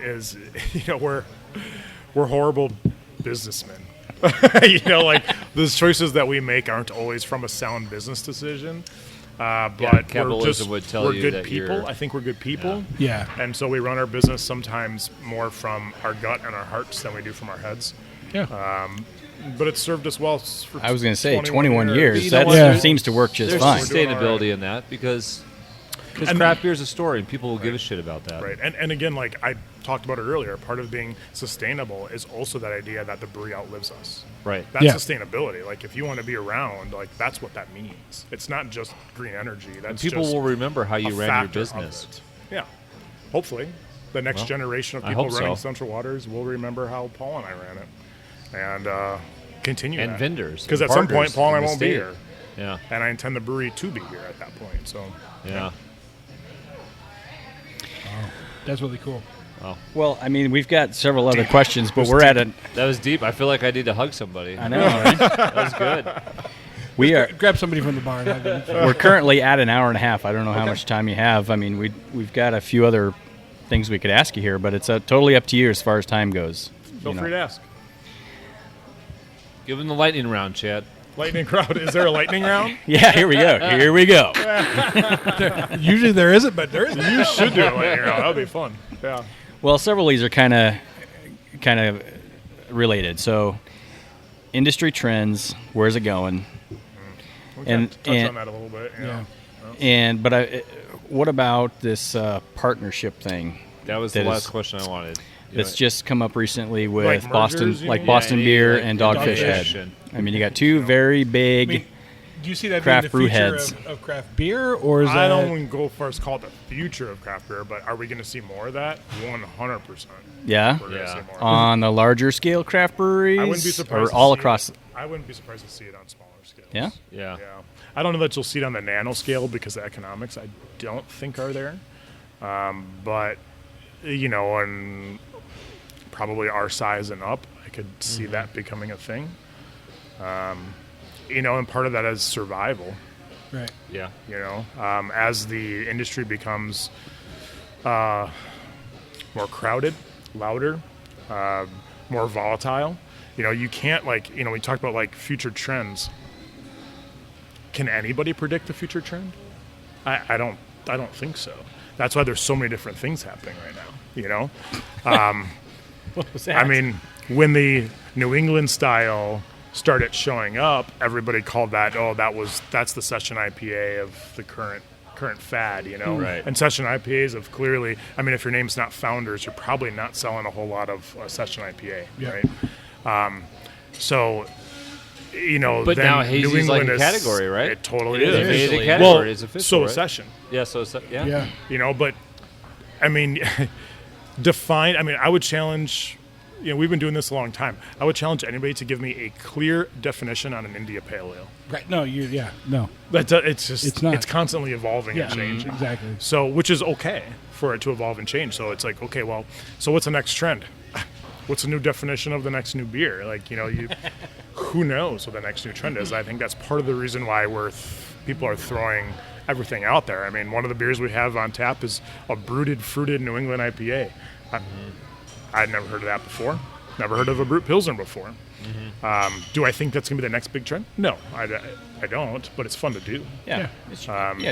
is we're horrible businessmen. Those choices that we make aren't always from a sound business decision. But capitalism would tell we're you good that people. I think we're good people. Yeah. And so we run our business sometimes more from our gut and our hearts than we do from our heads. Yeah. But it's served us well for I was going to say 21 years. But That seems to work just There's fine. sustainability in that because craft beer is a story and people will give a shit about that. Right. And again, like I talked about it earlier, part of being sustainable is also that idea that the brewery outlives us. Right. That's sustainability. Like if you want to be around, like that's what that means. It's not just green energy. That's people just will remember how you ran your factor of business. it. Yeah. Hopefully. The next generation of I people hope running so. Central Waters will remember how Paul and I ran it. And continue And that. vendors. Because and at some point partners Paul and I in the won't be state. here. Yeah. And I intend the brewery to be here at that point. So Yeah. That's really cool. Well, I mean, we've got several other questions, but we're at a. That was deep. I feel like I need to hug somebody. I know. Right? That was good. We are. Grab somebody from the bar. And have them. We're currently at an hour and a half. I don't know how much time you have. I mean, we've got a few other things we could ask you here, but it's totally up to you as far as time goes. Feel free to ask. Give him the lightning round, Chad. Lightning round. Is there a lightning round? Yeah, here we go. Here we go. Usually there isn't, but there is. You should do a lightning round. That would be fun. Yeah. Well, several of these are kind of related. So, industry trends, where's it going? We can touch on that a little bit. Yeah. What about this partnership thing? That was the last question I wanted. That's just come up recently with Like mergers, you mean? Boston Beer like and Dogfish Dogfish. Head. I mean, you got two very big. I mean, do you see that craft being the brew future heads. of craft beer, or is I that? don't want to go first call it the future of craft beer, but are we going to see more of that? 100%. Yeah, We're going to see more. on the larger scale craft breweries, I wouldn't be surprised. or all to see across. It. I wouldn't be surprised to see it on smaller scales. Yeah? Yeah. Yeah. I don't know that you'll see it on the nano scale because the economics I don't think are there. But and probably our size and up, I could see that becoming a thing. And part of that is survival. Right. Yeah. As the industry becomes more crowded, louder, more volatile, you can't we talked about future trends. Can anybody predict the future trend? I don't think so. That's why there's so many different things happening right now, What was that? I mean, when the New England style started showing up, everybody called that, that's the session IPA of the current fad, Right. And session IPAs have clearly, if your name's not Founders, you're probably not selling a whole lot of session IPA, right? But then now hazy's New England like a category, right? It totally It is is. a Officially. category. Well, It's official, so right? session. Yeah. So yeah. Yeah. But define. I would challenge. We've been doing this a long time. I would challenge anybody to give me a clear definition on an India Pale Ale. Right. No. No. It's not. It's constantly evolving Yeah. and changing. Exactly. So, which is okay for it to evolve and change. So it's like, okay, well, so what's the next trend? What's the new definition of the next new beer? Who knows what the next new trend is? I think that's part of the reason why people are throwing everything out there. One of the beers we have on tap is a brooded, fruited New England IPA. I'd never heard of that before. Never heard of a brut pilsner before. Do I think that's going to be the next big trend? No, I don't. But it's fun to do. Yeah,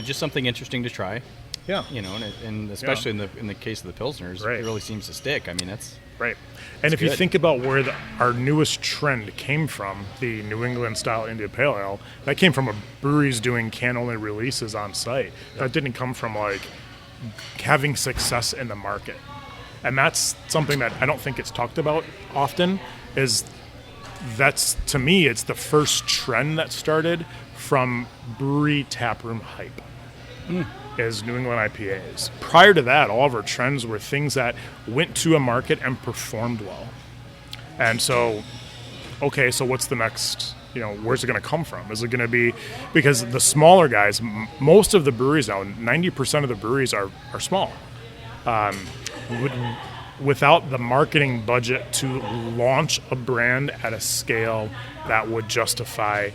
just something interesting to try. Yeah, and especially in the case of the pilsners, Right. it really seems to stick. That's right. And if you good. think about where our newest trend came from, the New England style India Pale Ale, that came from breweries doing can-only releases on site. That didn't come from having success in the market. And that's something that I don't think it's talked about often. To me, it's the first trend that started from brewery taproom hype. Is New England IPAs. Prior to that, all of our trends were things that went to a market and performed well. And so, okay, so what's the next, where's it going to come from? Is it going to be, because the smaller guys, most of the breweries now, 90% of the breweries are small. Without the marketing budget to launch a brand at a scale that would justify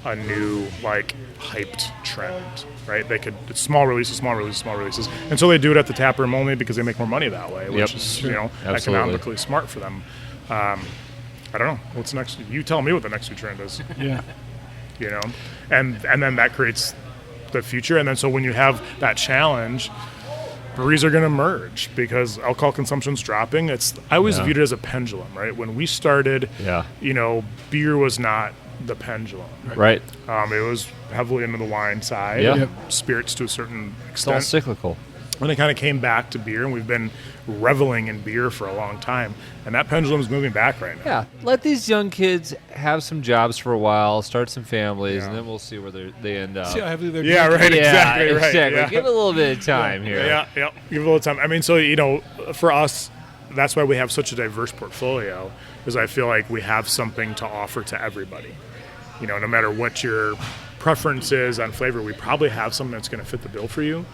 a new hyped trend, right? They could small releases, and so they do it at the tap room only because they make more money that way, which is economically smart for them. I don't know what's next. You tell me what the next new trend is. Yeah. And then that creates the future, and then so when you have that challenge, breweries are going to merge because alcohol consumption's dropping. I always viewed it as a pendulum, right? When we started, beer was not the pendulum. Right. It was heavily into the wine side. Yeah. Yep. Spirits to a certain It's all extent. cyclical. And it kind of came back to beer, and we've been reveling in beer for a long time. And that pendulum is moving back right now. Yeah. Let these young kids have some jobs for a while, start some families, and then we'll see where they end up. See how heavily they're Yeah, drinking. right. Yeah, Exactly. Right. exactly. Yeah. Give it a little bit of time here. Yeah. Give it a little time. So, for us, that's why we have such a diverse portfolio, is I feel like we have something to offer to everybody. No matter what your preference is on flavor, we probably have something that's going to fit the bill for you.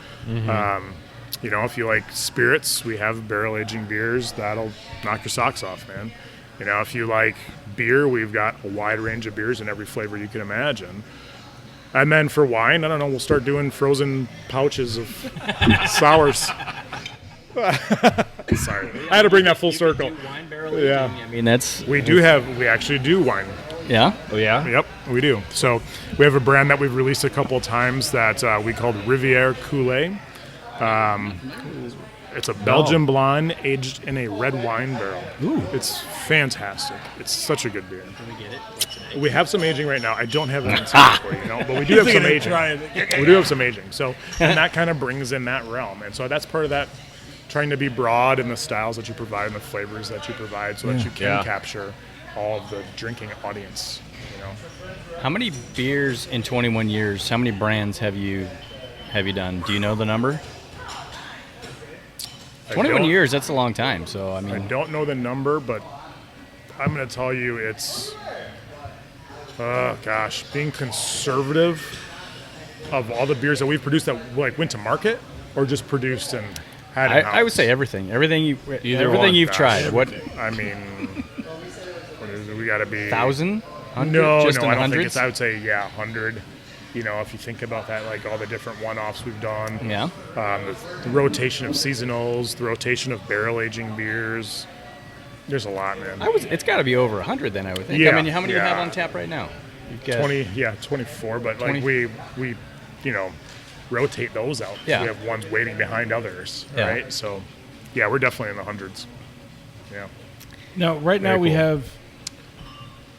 If you like spirits, we have barrel aging beers that'll knock your socks off, man. If you like beer, we've got a wide range of beers in every flavor you can imagine. And then for wine, I don't know, we'll start doing frozen pouches of sours. Sorry, I had to bring that full circle. Wine barrel Yeah. aging. I mean, that's We actually do wine. yeah. Oh yeah. Yep, we do. So we have a brand that we've released a couple of times that we called Rivière Coulee. It's a Belgian blonde aged in a red wine barrel. Ooh. It's fantastic. It's such a good beer. Can we get it? We have some aging right now. I don't have it in stock for you, but we do have some aging. We do have some aging. So, and that kind of brings in that realm. And so that's part of that, trying to be broad in the styles that you provide and the flavors that you provide so that you can capture all of the drinking audience, How many beers in 21 years? How many brands have you done? Do you know the number? 21 years, that's a long time. So, I I mean, don't know the number, but I'm going to tell you it's, being conservative of all the beers that we've produced that went to market or just produced and had in-house. I would say everything. Everything you've tried. What? I mean, what is it? We got to be 1,000? No, Just in I the don't think hundreds? it's. I would say 100. If you think about that, like all the different one-offs we've done. Yeah. The rotation of seasonals, the rotation of barrel aging beers. There's a lot, man. It's got to be over 100 then, I would think. Yeah, I mean, how many do you have on tap right now? You've got 24. But 20. like we rotate those out. Yeah. We have ones waiting behind others, Yeah. right? So, we're definitely in the hundreds. Yeah. Now, right now Very we cool. have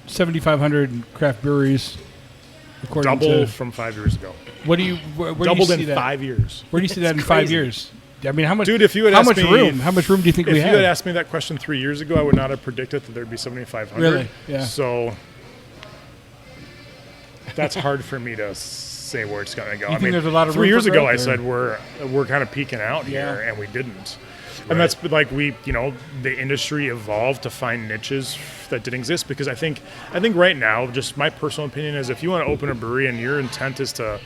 7,500 craft breweries. According Double to, from 5 years ago. what do you where do Doubled you see in that? 5 years. Where do you see that in 5 crazy. years? I mean, how much? Dude, if you had how asked much me, room? How much room do you think we If have? you had asked me that question 3 years ago, I would not have predicted that there'd be 7,500. Really? Yeah. So that's hard for me to say where it's going to go. You think there's a lot of 3 room years for ago, growth, I or- said we're kind of peaking out here, Yeah. and we didn't. And that's like the industry evolved to find niches that didn't exist because I think right now, just my personal opinion is if you want to open a brewery and your intent is to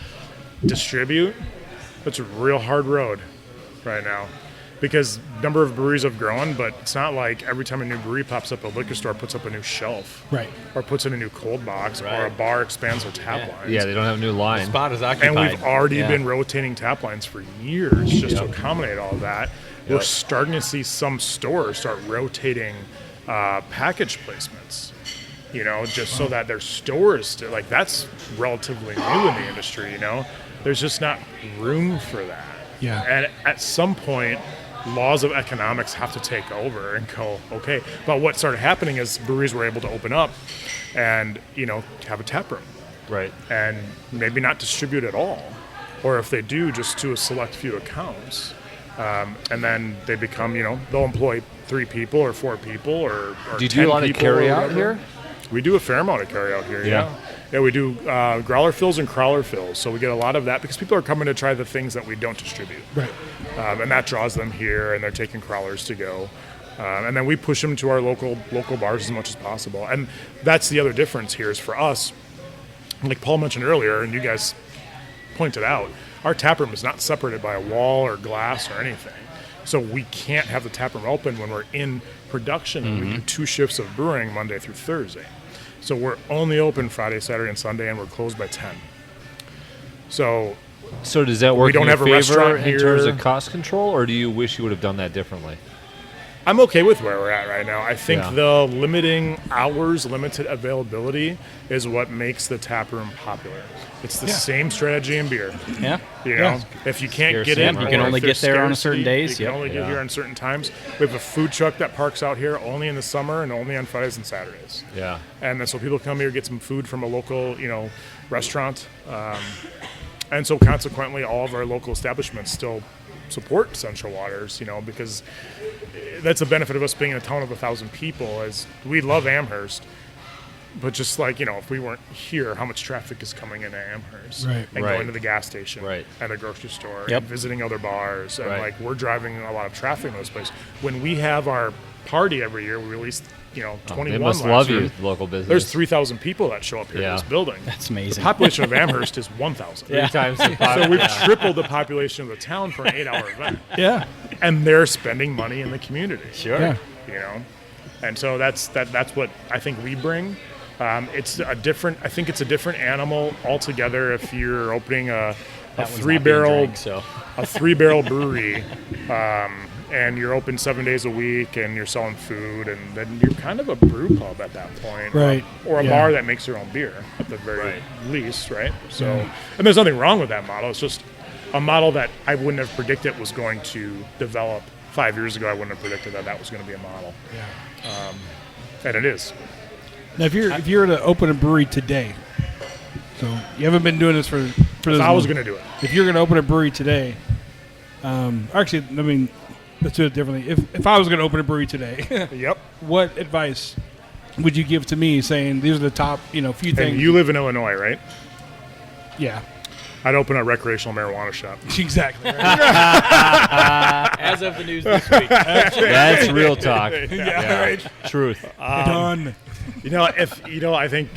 distribute, that's a real hard road right now. Because number of breweries have grown, but it's not like every time a new brewery pops up, a liquor store puts up a new shelf, Right. or puts in a new cold box, or a Right. bar expands their tap lines. Yeah, they don't have a new line. spot is occupied. And we've already Yeah. been rotating tap lines for years just to accommodate all of that. We're starting to see some stores start rotating package placements, just so that their stores, that's relatively new in the industry, There's just not room for that. Yeah. And at some point, laws of economics have to take over and go, okay. But what started happening is breweries were able to open up and, have a tap room Right. and maybe not distribute at all. Or if they do, just to a select few accounts. And then they become, they'll employ 3 people or 4 people or Do you 10 do a lot of people carry or out whatever. here? We do a fair amount of carry out here, yeah. Yeah, we do growler fills and crawler fills. So we get a lot of that because people are coming to try the things that we don't distribute. Right. And that draws them here, and they're taking crawlers to go. And then we push them to our local bars as much as possible. And that's the other difference here is for us, like Paul mentioned earlier, and you guys pointed out, our tap room is not separated by a wall or glass or anything. So we can't have the tap room open when we're in production. And we do 2 shifts of brewing Monday through Thursday. So we're only open Friday, Saturday, and Sunday, and we're closed by 10. So does that work We don't in your have a favor restaurant in terms here. of cost control, or do you wish you would have done that differently? I'm okay with where we're at right now. I think Yeah. the limiting hours, limited availability is what makes the tap room popular. It's the same strategy in beer. Yeah. If you can't Scarcity, get in, right? You can or only if there's get there on scarcity, certain days, You can yep. only get Yeah. here on certain times. We have a food truck that parks out here only in the summer and only on Fridays and Saturdays. Yeah. And then so people come here, get some food from a local, restaurant. And so consequently, all of our local establishments still support Central Waters, because that's a benefit of us being in a town of 1,000 people is we love Amherst. But just like, if we weren't here, how much traffic is coming into Amherst Right. and Right. going to the gas station Right. and the grocery store Yep. and visiting other bars. And Right. we're driving a lot of traffic in those places. When we have our party every year, we release, 21 They must last love year. you, local business. There's 3,000 people that show up here in Yeah. this building. That's The amazing. population of Amherst is 1,000. 3 times the So we've tripled the population of the town for an 8-hour event. Yeah. And they're spending money in the community. Sure. Yeah. And so that's what I think we bring. It's a different animal altogether if you're opening a That one's not being 3-barrel drank, so. a 3-barrel brewery and you're open 7 days a week, and you're selling food, and then you're kind of a brew pub at that point, Right. Or a Yeah. bar that makes their own beer at the very least, right? So, and there's nothing wrong with that model. It's just a model that I wouldn't have predicted was going to develop 5 years ago. I wouldn't have predicted that was going to be a model. Yeah. And it is. Now, if you were to open a brewery today, so you haven't been doing this for this If I was long. going to do it. If you're going to open a brewery today, actually, I mean, let's do it differently. If I was going to open a brewery today, Yep. what advice would you give to me saying these are the top, few things? And you live in Illinois, right? Yeah, I'd open a recreational marijuana shop. exactly. Right? As of the news this week. That's real talk. yeah, right. Truth. Done. I think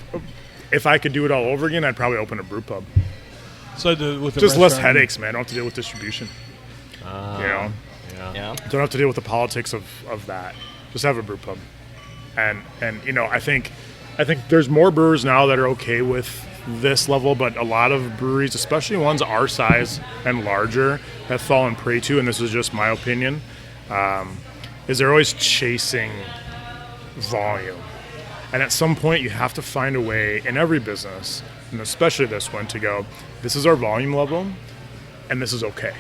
if I could do it all over again, I'd probably open a brew pub. So with the Just less restaurant- headaches, man. Don't have to deal with distribution. Yeah. Yeah. Don't have to deal with the politics of that. Just have a brew pub. And I think there's more brewers now that are okay with this level, but a lot of breweries, especially ones our size and larger, have fallen prey to, and this is just my opinion, is they're always chasing volume. And at some point you have to find a way in every business, and especially this one, to go, this is our volume level, and this is okay.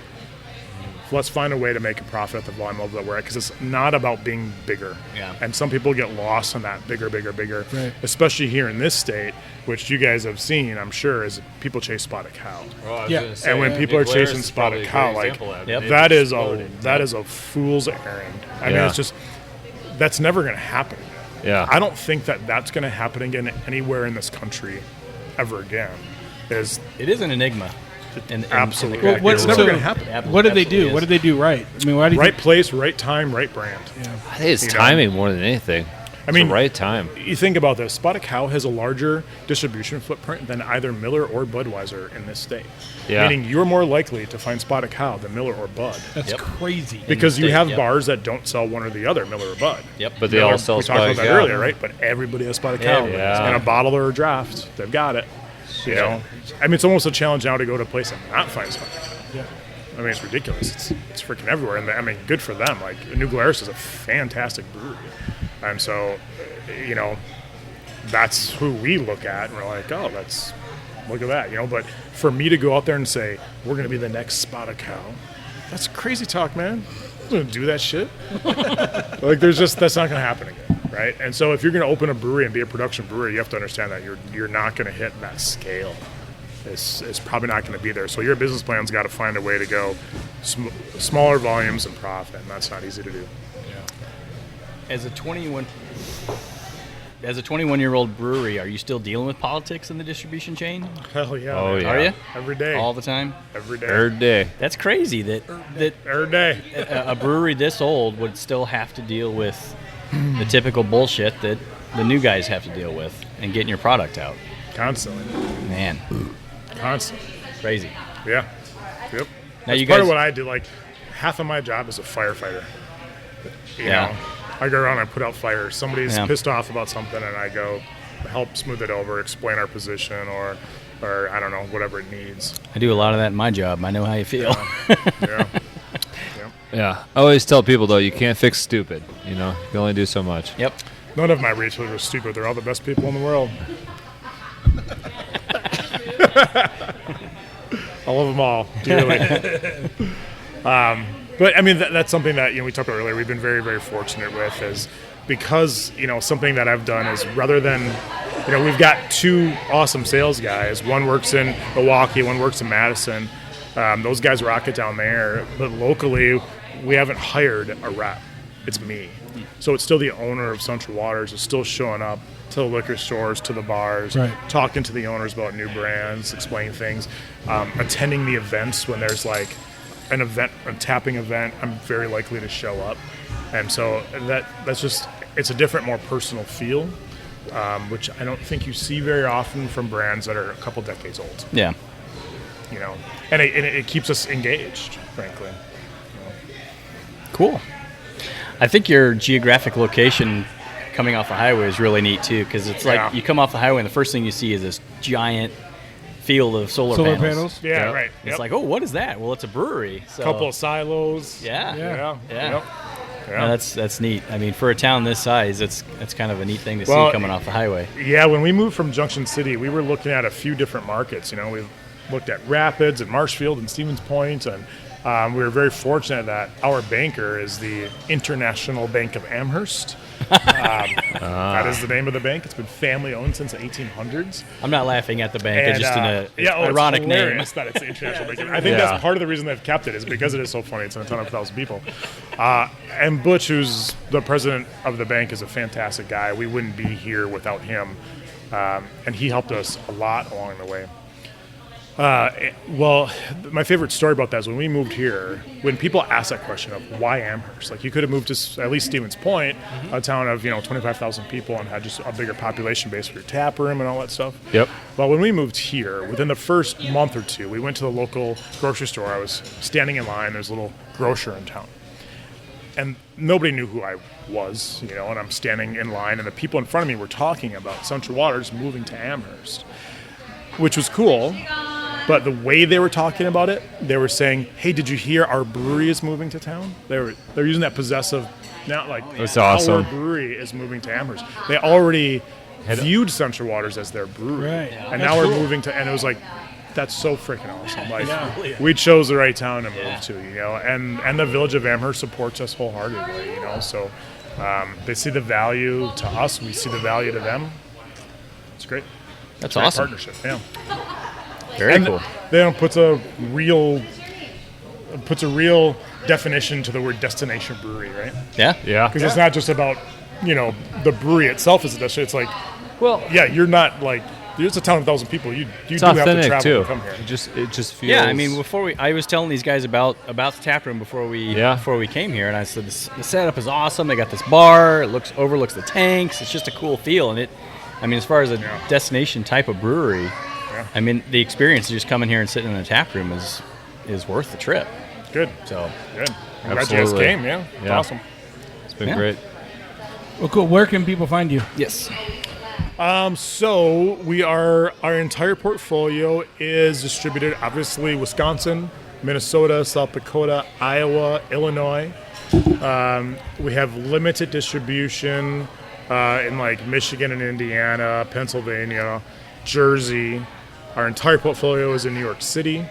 Let's find a way to make a profit at the volume level that we're at, because it's not about being bigger. Yeah. And some people get lost in that bigger. Right. Especially here in this state, which you guys have seen, I'm sure, is people chase spotted cow. Yeah. And when people are chasing spotted cow, like that is a fool's errand. I mean, it's just that's never going to happen. Yeah. I don't think that's going to happen again anywhere in this country ever again. It is an enigma. Absolutely. Well, It's never going to happen. What did they do? What did they do right? I mean, why do you Right place, right time, right brand. I think it's timing more than anything. I mean, the right time. You think about this. Spotted Cow has a larger distribution footprint than either Miller or Budweiser in this state. Yeah. Meaning you're more likely to find Spotted Cow than Miller or Bud. That's crazy. Because you state, have yep. bars that don't sell one or the other, Miller or Bud. Yep. But they Miller, all sell we talked about Spotted that Cow. earlier, right? But everybody has Spotted Cow. Yeah. In a bottle or a draft, they've got it. You know? I mean, it's almost a challenge now to go to a place and not find Spotted Cow. Yeah. I mean, it's ridiculous. It's freaking everywhere. And I mean, good for them. Like, New Glarus is a fantastic brewery. And so, that's who we look at. And we're like, oh, look at that. But for me to go out there and say, we're going to be the next Spotted Cow, that's crazy talk, man. I'm going to do that shit. Like, that's not going to happen again. Right. And so if you're going to open a brewery and be a production brewery, you have to understand that you're not going to hit that scale. It's probably not going to be there. So your business plan's got to find a way to go smaller volumes and profit, and that's not easy to do. As a 21-year-old brewery, are you still dealing with politics in the distribution chain? Hell yeah. Oh, man. yeah. Are you? Every day. All the time? Every day. Third day. That's crazy that Every day. a brewery this old would still have to deal with the typical bullshit that the new guys have to deal with and getting your product out. Constantly. Man, Constantly. crazy. Yeah. Yep. Now That's you part guys, of what I do. Like, half of my job is a firefighter. You Yeah. know, I go around and I put out fires. Somebody's Yeah. pissed off about something, and I go help smooth it over, explain our position, or I don't know, whatever it needs. I do a lot of that in my job. I know how you feel. Yeah. Yeah. I always tell people, though, you can't fix stupid. You can only do so much. Yep. None of my retailers are stupid. They're all the best people in the world. I love them all dearly. But I mean, that's something that we talked about earlier. We've been very, very fortunate with, is because something that I've done is, rather than we've got two awesome sales guys. One works in Milwaukee, one works in Madison. Those guys rock it down there. But locally, we haven't hired a rep. It's me. So it's still the owner of Central Waters is still showing up to the liquor stores, to the bars, Right. talking to the owners about new brands, explaining things, attending the events when there's like an event, a tapping event. I'm very likely to show up, and so that's just, it's a different, more personal feel, which I don't think you see very often from brands that are a couple decades old. Yeah. And it keeps us engaged, frankly. Cool. I think your geographic location coming off the highway is really neat too, because it's like Yeah. you come off the highway and the first thing you see is this giant field of solar panels. Yeah, Yep. right. It's Yep. like, oh, what is that? Well, it's a brewery. So, couple of silos. Yeah. Yeah. Yeah. Yep. No, that's neat. I mean, for a town this size, it's kind of a neat thing to Well, see coming off the highway. Yeah, when we moved from Junction City, we were looking at a few different markets. We looked at Rapids and Marshfield and Stevens Point, and we were very fortunate that our banker is the International Bank of Amherst. That is the name of the bank. It's been family owned since the 1800s. I'm not laughing at the bank. And, it's just an it's ironic name. hilarious that it's the International Bank. I think that's part of the reason they've kept it is because it is so funny. It's in a ton of 1,000 people. And Butch, who's the president of the bank, is a fantastic guy. We wouldn't be here without him. And he helped us a lot along the way. Well, my favorite story about that is when we moved here, when people ask that question of why Amherst, like you could have moved to at least Stevens Point, a town of 25,000 people and had just a bigger population base for your tap room and all that stuff. Yep. Well, when we moved here, within the first month or two, we went to the local grocery store. I was standing in line. There's a little grocer in town. And nobody knew who I was, and I'm standing in line, and the people in front of me were talking about Central Waters moving to Amherst, which was cool. But the way they were talking about it, they were saying, "Hey, did you hear our brewery is moving to town?" They're using that possessive, not like That's awesome. our brewery is moving to Amherst. They already viewed Central Waters as their brewery, Right. and now we're moving to. And it was like, that's so freaking awesome. Like we chose the right town to move to, and the village of Amherst supports us wholeheartedly, So they see the value to us, we see the value to them. It's great. That's Great awesome. partnership. Yeah. Very cool. Then puts a real definition to the word destination brewery, right? Yeah. Yeah. Because it's not just about the brewery itself is a destination. It's like, Well, yeah, you're not like it's a town of 1,000 people. You it's do have to authentic travel too. to come here. It just feels. Yeah, I mean, I was telling these guys about the tap room before we came here, and I said the setup is awesome. They got this bar. It overlooks the tanks. It's just a cool feel, and as far as a destination type of brewery, I mean, the experience of just coming here and sitting in the tap room is worth the trip. Good. So Good. I'm glad you guys Absolutely. came. Yeah. It's Yeah. awesome. It's been Yeah. great. Well, cool. Where can people find you? yes, So our entire portfolio is distributed, obviously, Wisconsin, Minnesota, South Dakota, Iowa, Illinois. We have limited distribution in like Michigan and Indiana, Pennsylvania, Jersey. Our entire portfolio is in New York City.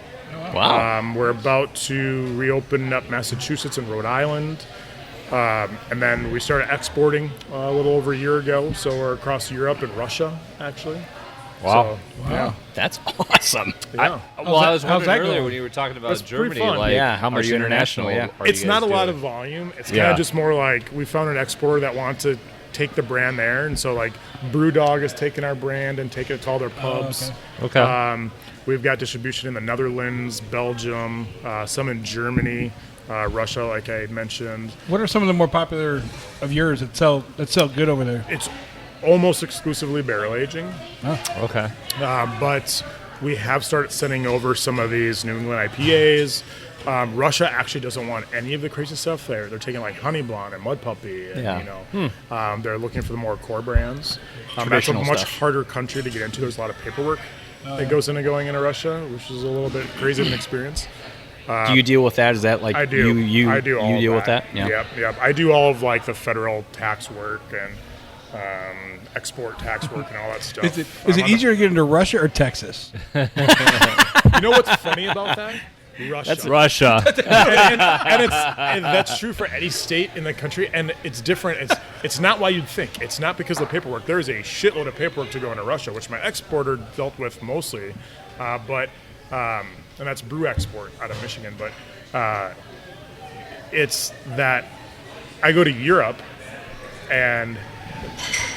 wow, We're about to reopen up Massachusetts and Rhode Island. And then we started exporting a little over a year ago. So we're across Europe and Russia, actually. Wow. So, yeah. that's awesome. Yeah. Well, I was how's wondering that earlier going? when you were talking about That's pretty Germany, fun. like Yeah. how Are much you international? international? Are you It's not a guys lot doing? of volume. It's kind Yeah. of just more like we found an exporter that wanted to take the brand there. And so like Brewdog is taking our brand and taking it to all their pubs. Okay. We've got distribution in the Netherlands, Belgium, some in Germany, Russia, like I had mentioned. What are some of the more popular of yours that sell good over there? It's almost exclusively barrel aging, Okay. but we have started sending over some of these New England IPAs. Russia actually doesn't want any of the crazy stuff there. They're taking like Honey Blonde and Mud Puppy, and they're looking for the more core brands. That's a Traditional much stuff. harder country to get into. There's a lot of paperwork that goes into going into Russia, which is a little bit crazy of an experience. Do you deal with that? Is that like I do. you I do all of deal that. with that? Yeah. Yep. I do all of like the federal tax work and export tax work and all that stuff. Is it I'm on easier to get into Russia or Texas? You know what's funny about that? Russia. Russia. and that's true for any state in the country, and it's different. It's not why you'd think. It's not because of the paperwork. There is a shitload of paperwork to go into Russia, which my exporter dealt with mostly, and that's brew export out of Michigan. But it's that I go to Europe, and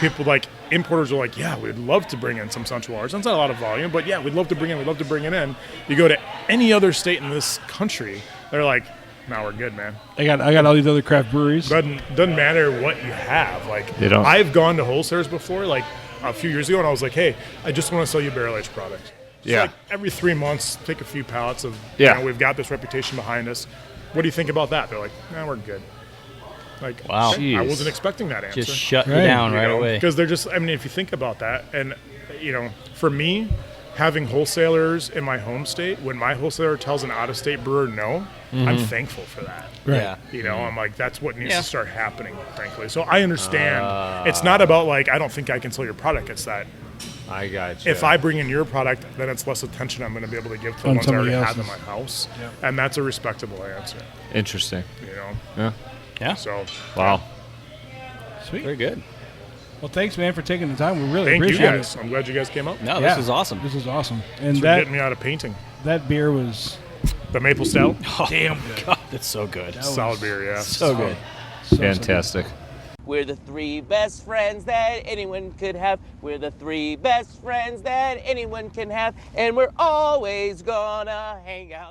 people like importers are like, yeah, we'd love to bring in some Central Waters. That's not a lot of volume, but yeah, we'd love to bring it in. You go to any other state in this country, they're like, no, we're good, man. I got all these other craft breweries. Doesn't matter what you have. Like, They don't. I've gone to wholesalers before, like a few years ago, and I was like, hey, I just want to sell you barrel-aged product. So Yeah. like every 3 months, take a few pallets of, Yeah. we've got this reputation behind us. What do you think about that? They're like, nah, we're good. Like, Wow. okay, I Jeez. wasn't expecting that answer. Just shut you Right. down right away. Because they're just, I mean, if you think about that, and, for me, having wholesalers in my home state, when my wholesaler tells an out-of-state brewer no, I'm thankful for that. Right. Yeah. You know, I'm like, that's what needs Yeah. to start happening, frankly. So I understand. It's not about like, I don't think I can sell your product. It's that I got you. if I bring in your product, then it's less attention I'm going to be able to give to the On ones I already somebody have in else's. my house. Yeah. And that's a respectable answer, Interesting. you know? Yeah. Yeah. So Wow. Sweet. Very good. Well, thanks, man, for taking the time. We really thank you appreciate guys. it. I'm glad you guys came up. No, Yeah. this is awesome. This is awesome. And Thanks for that getting me out of painting. that beer was The maple stout, damn good. God, that's so good. solid beer, yeah. So good. So Fantastic. We're the three best friends that anyone could have. We're the three best friends that anyone can have. And we're always gonna hang out.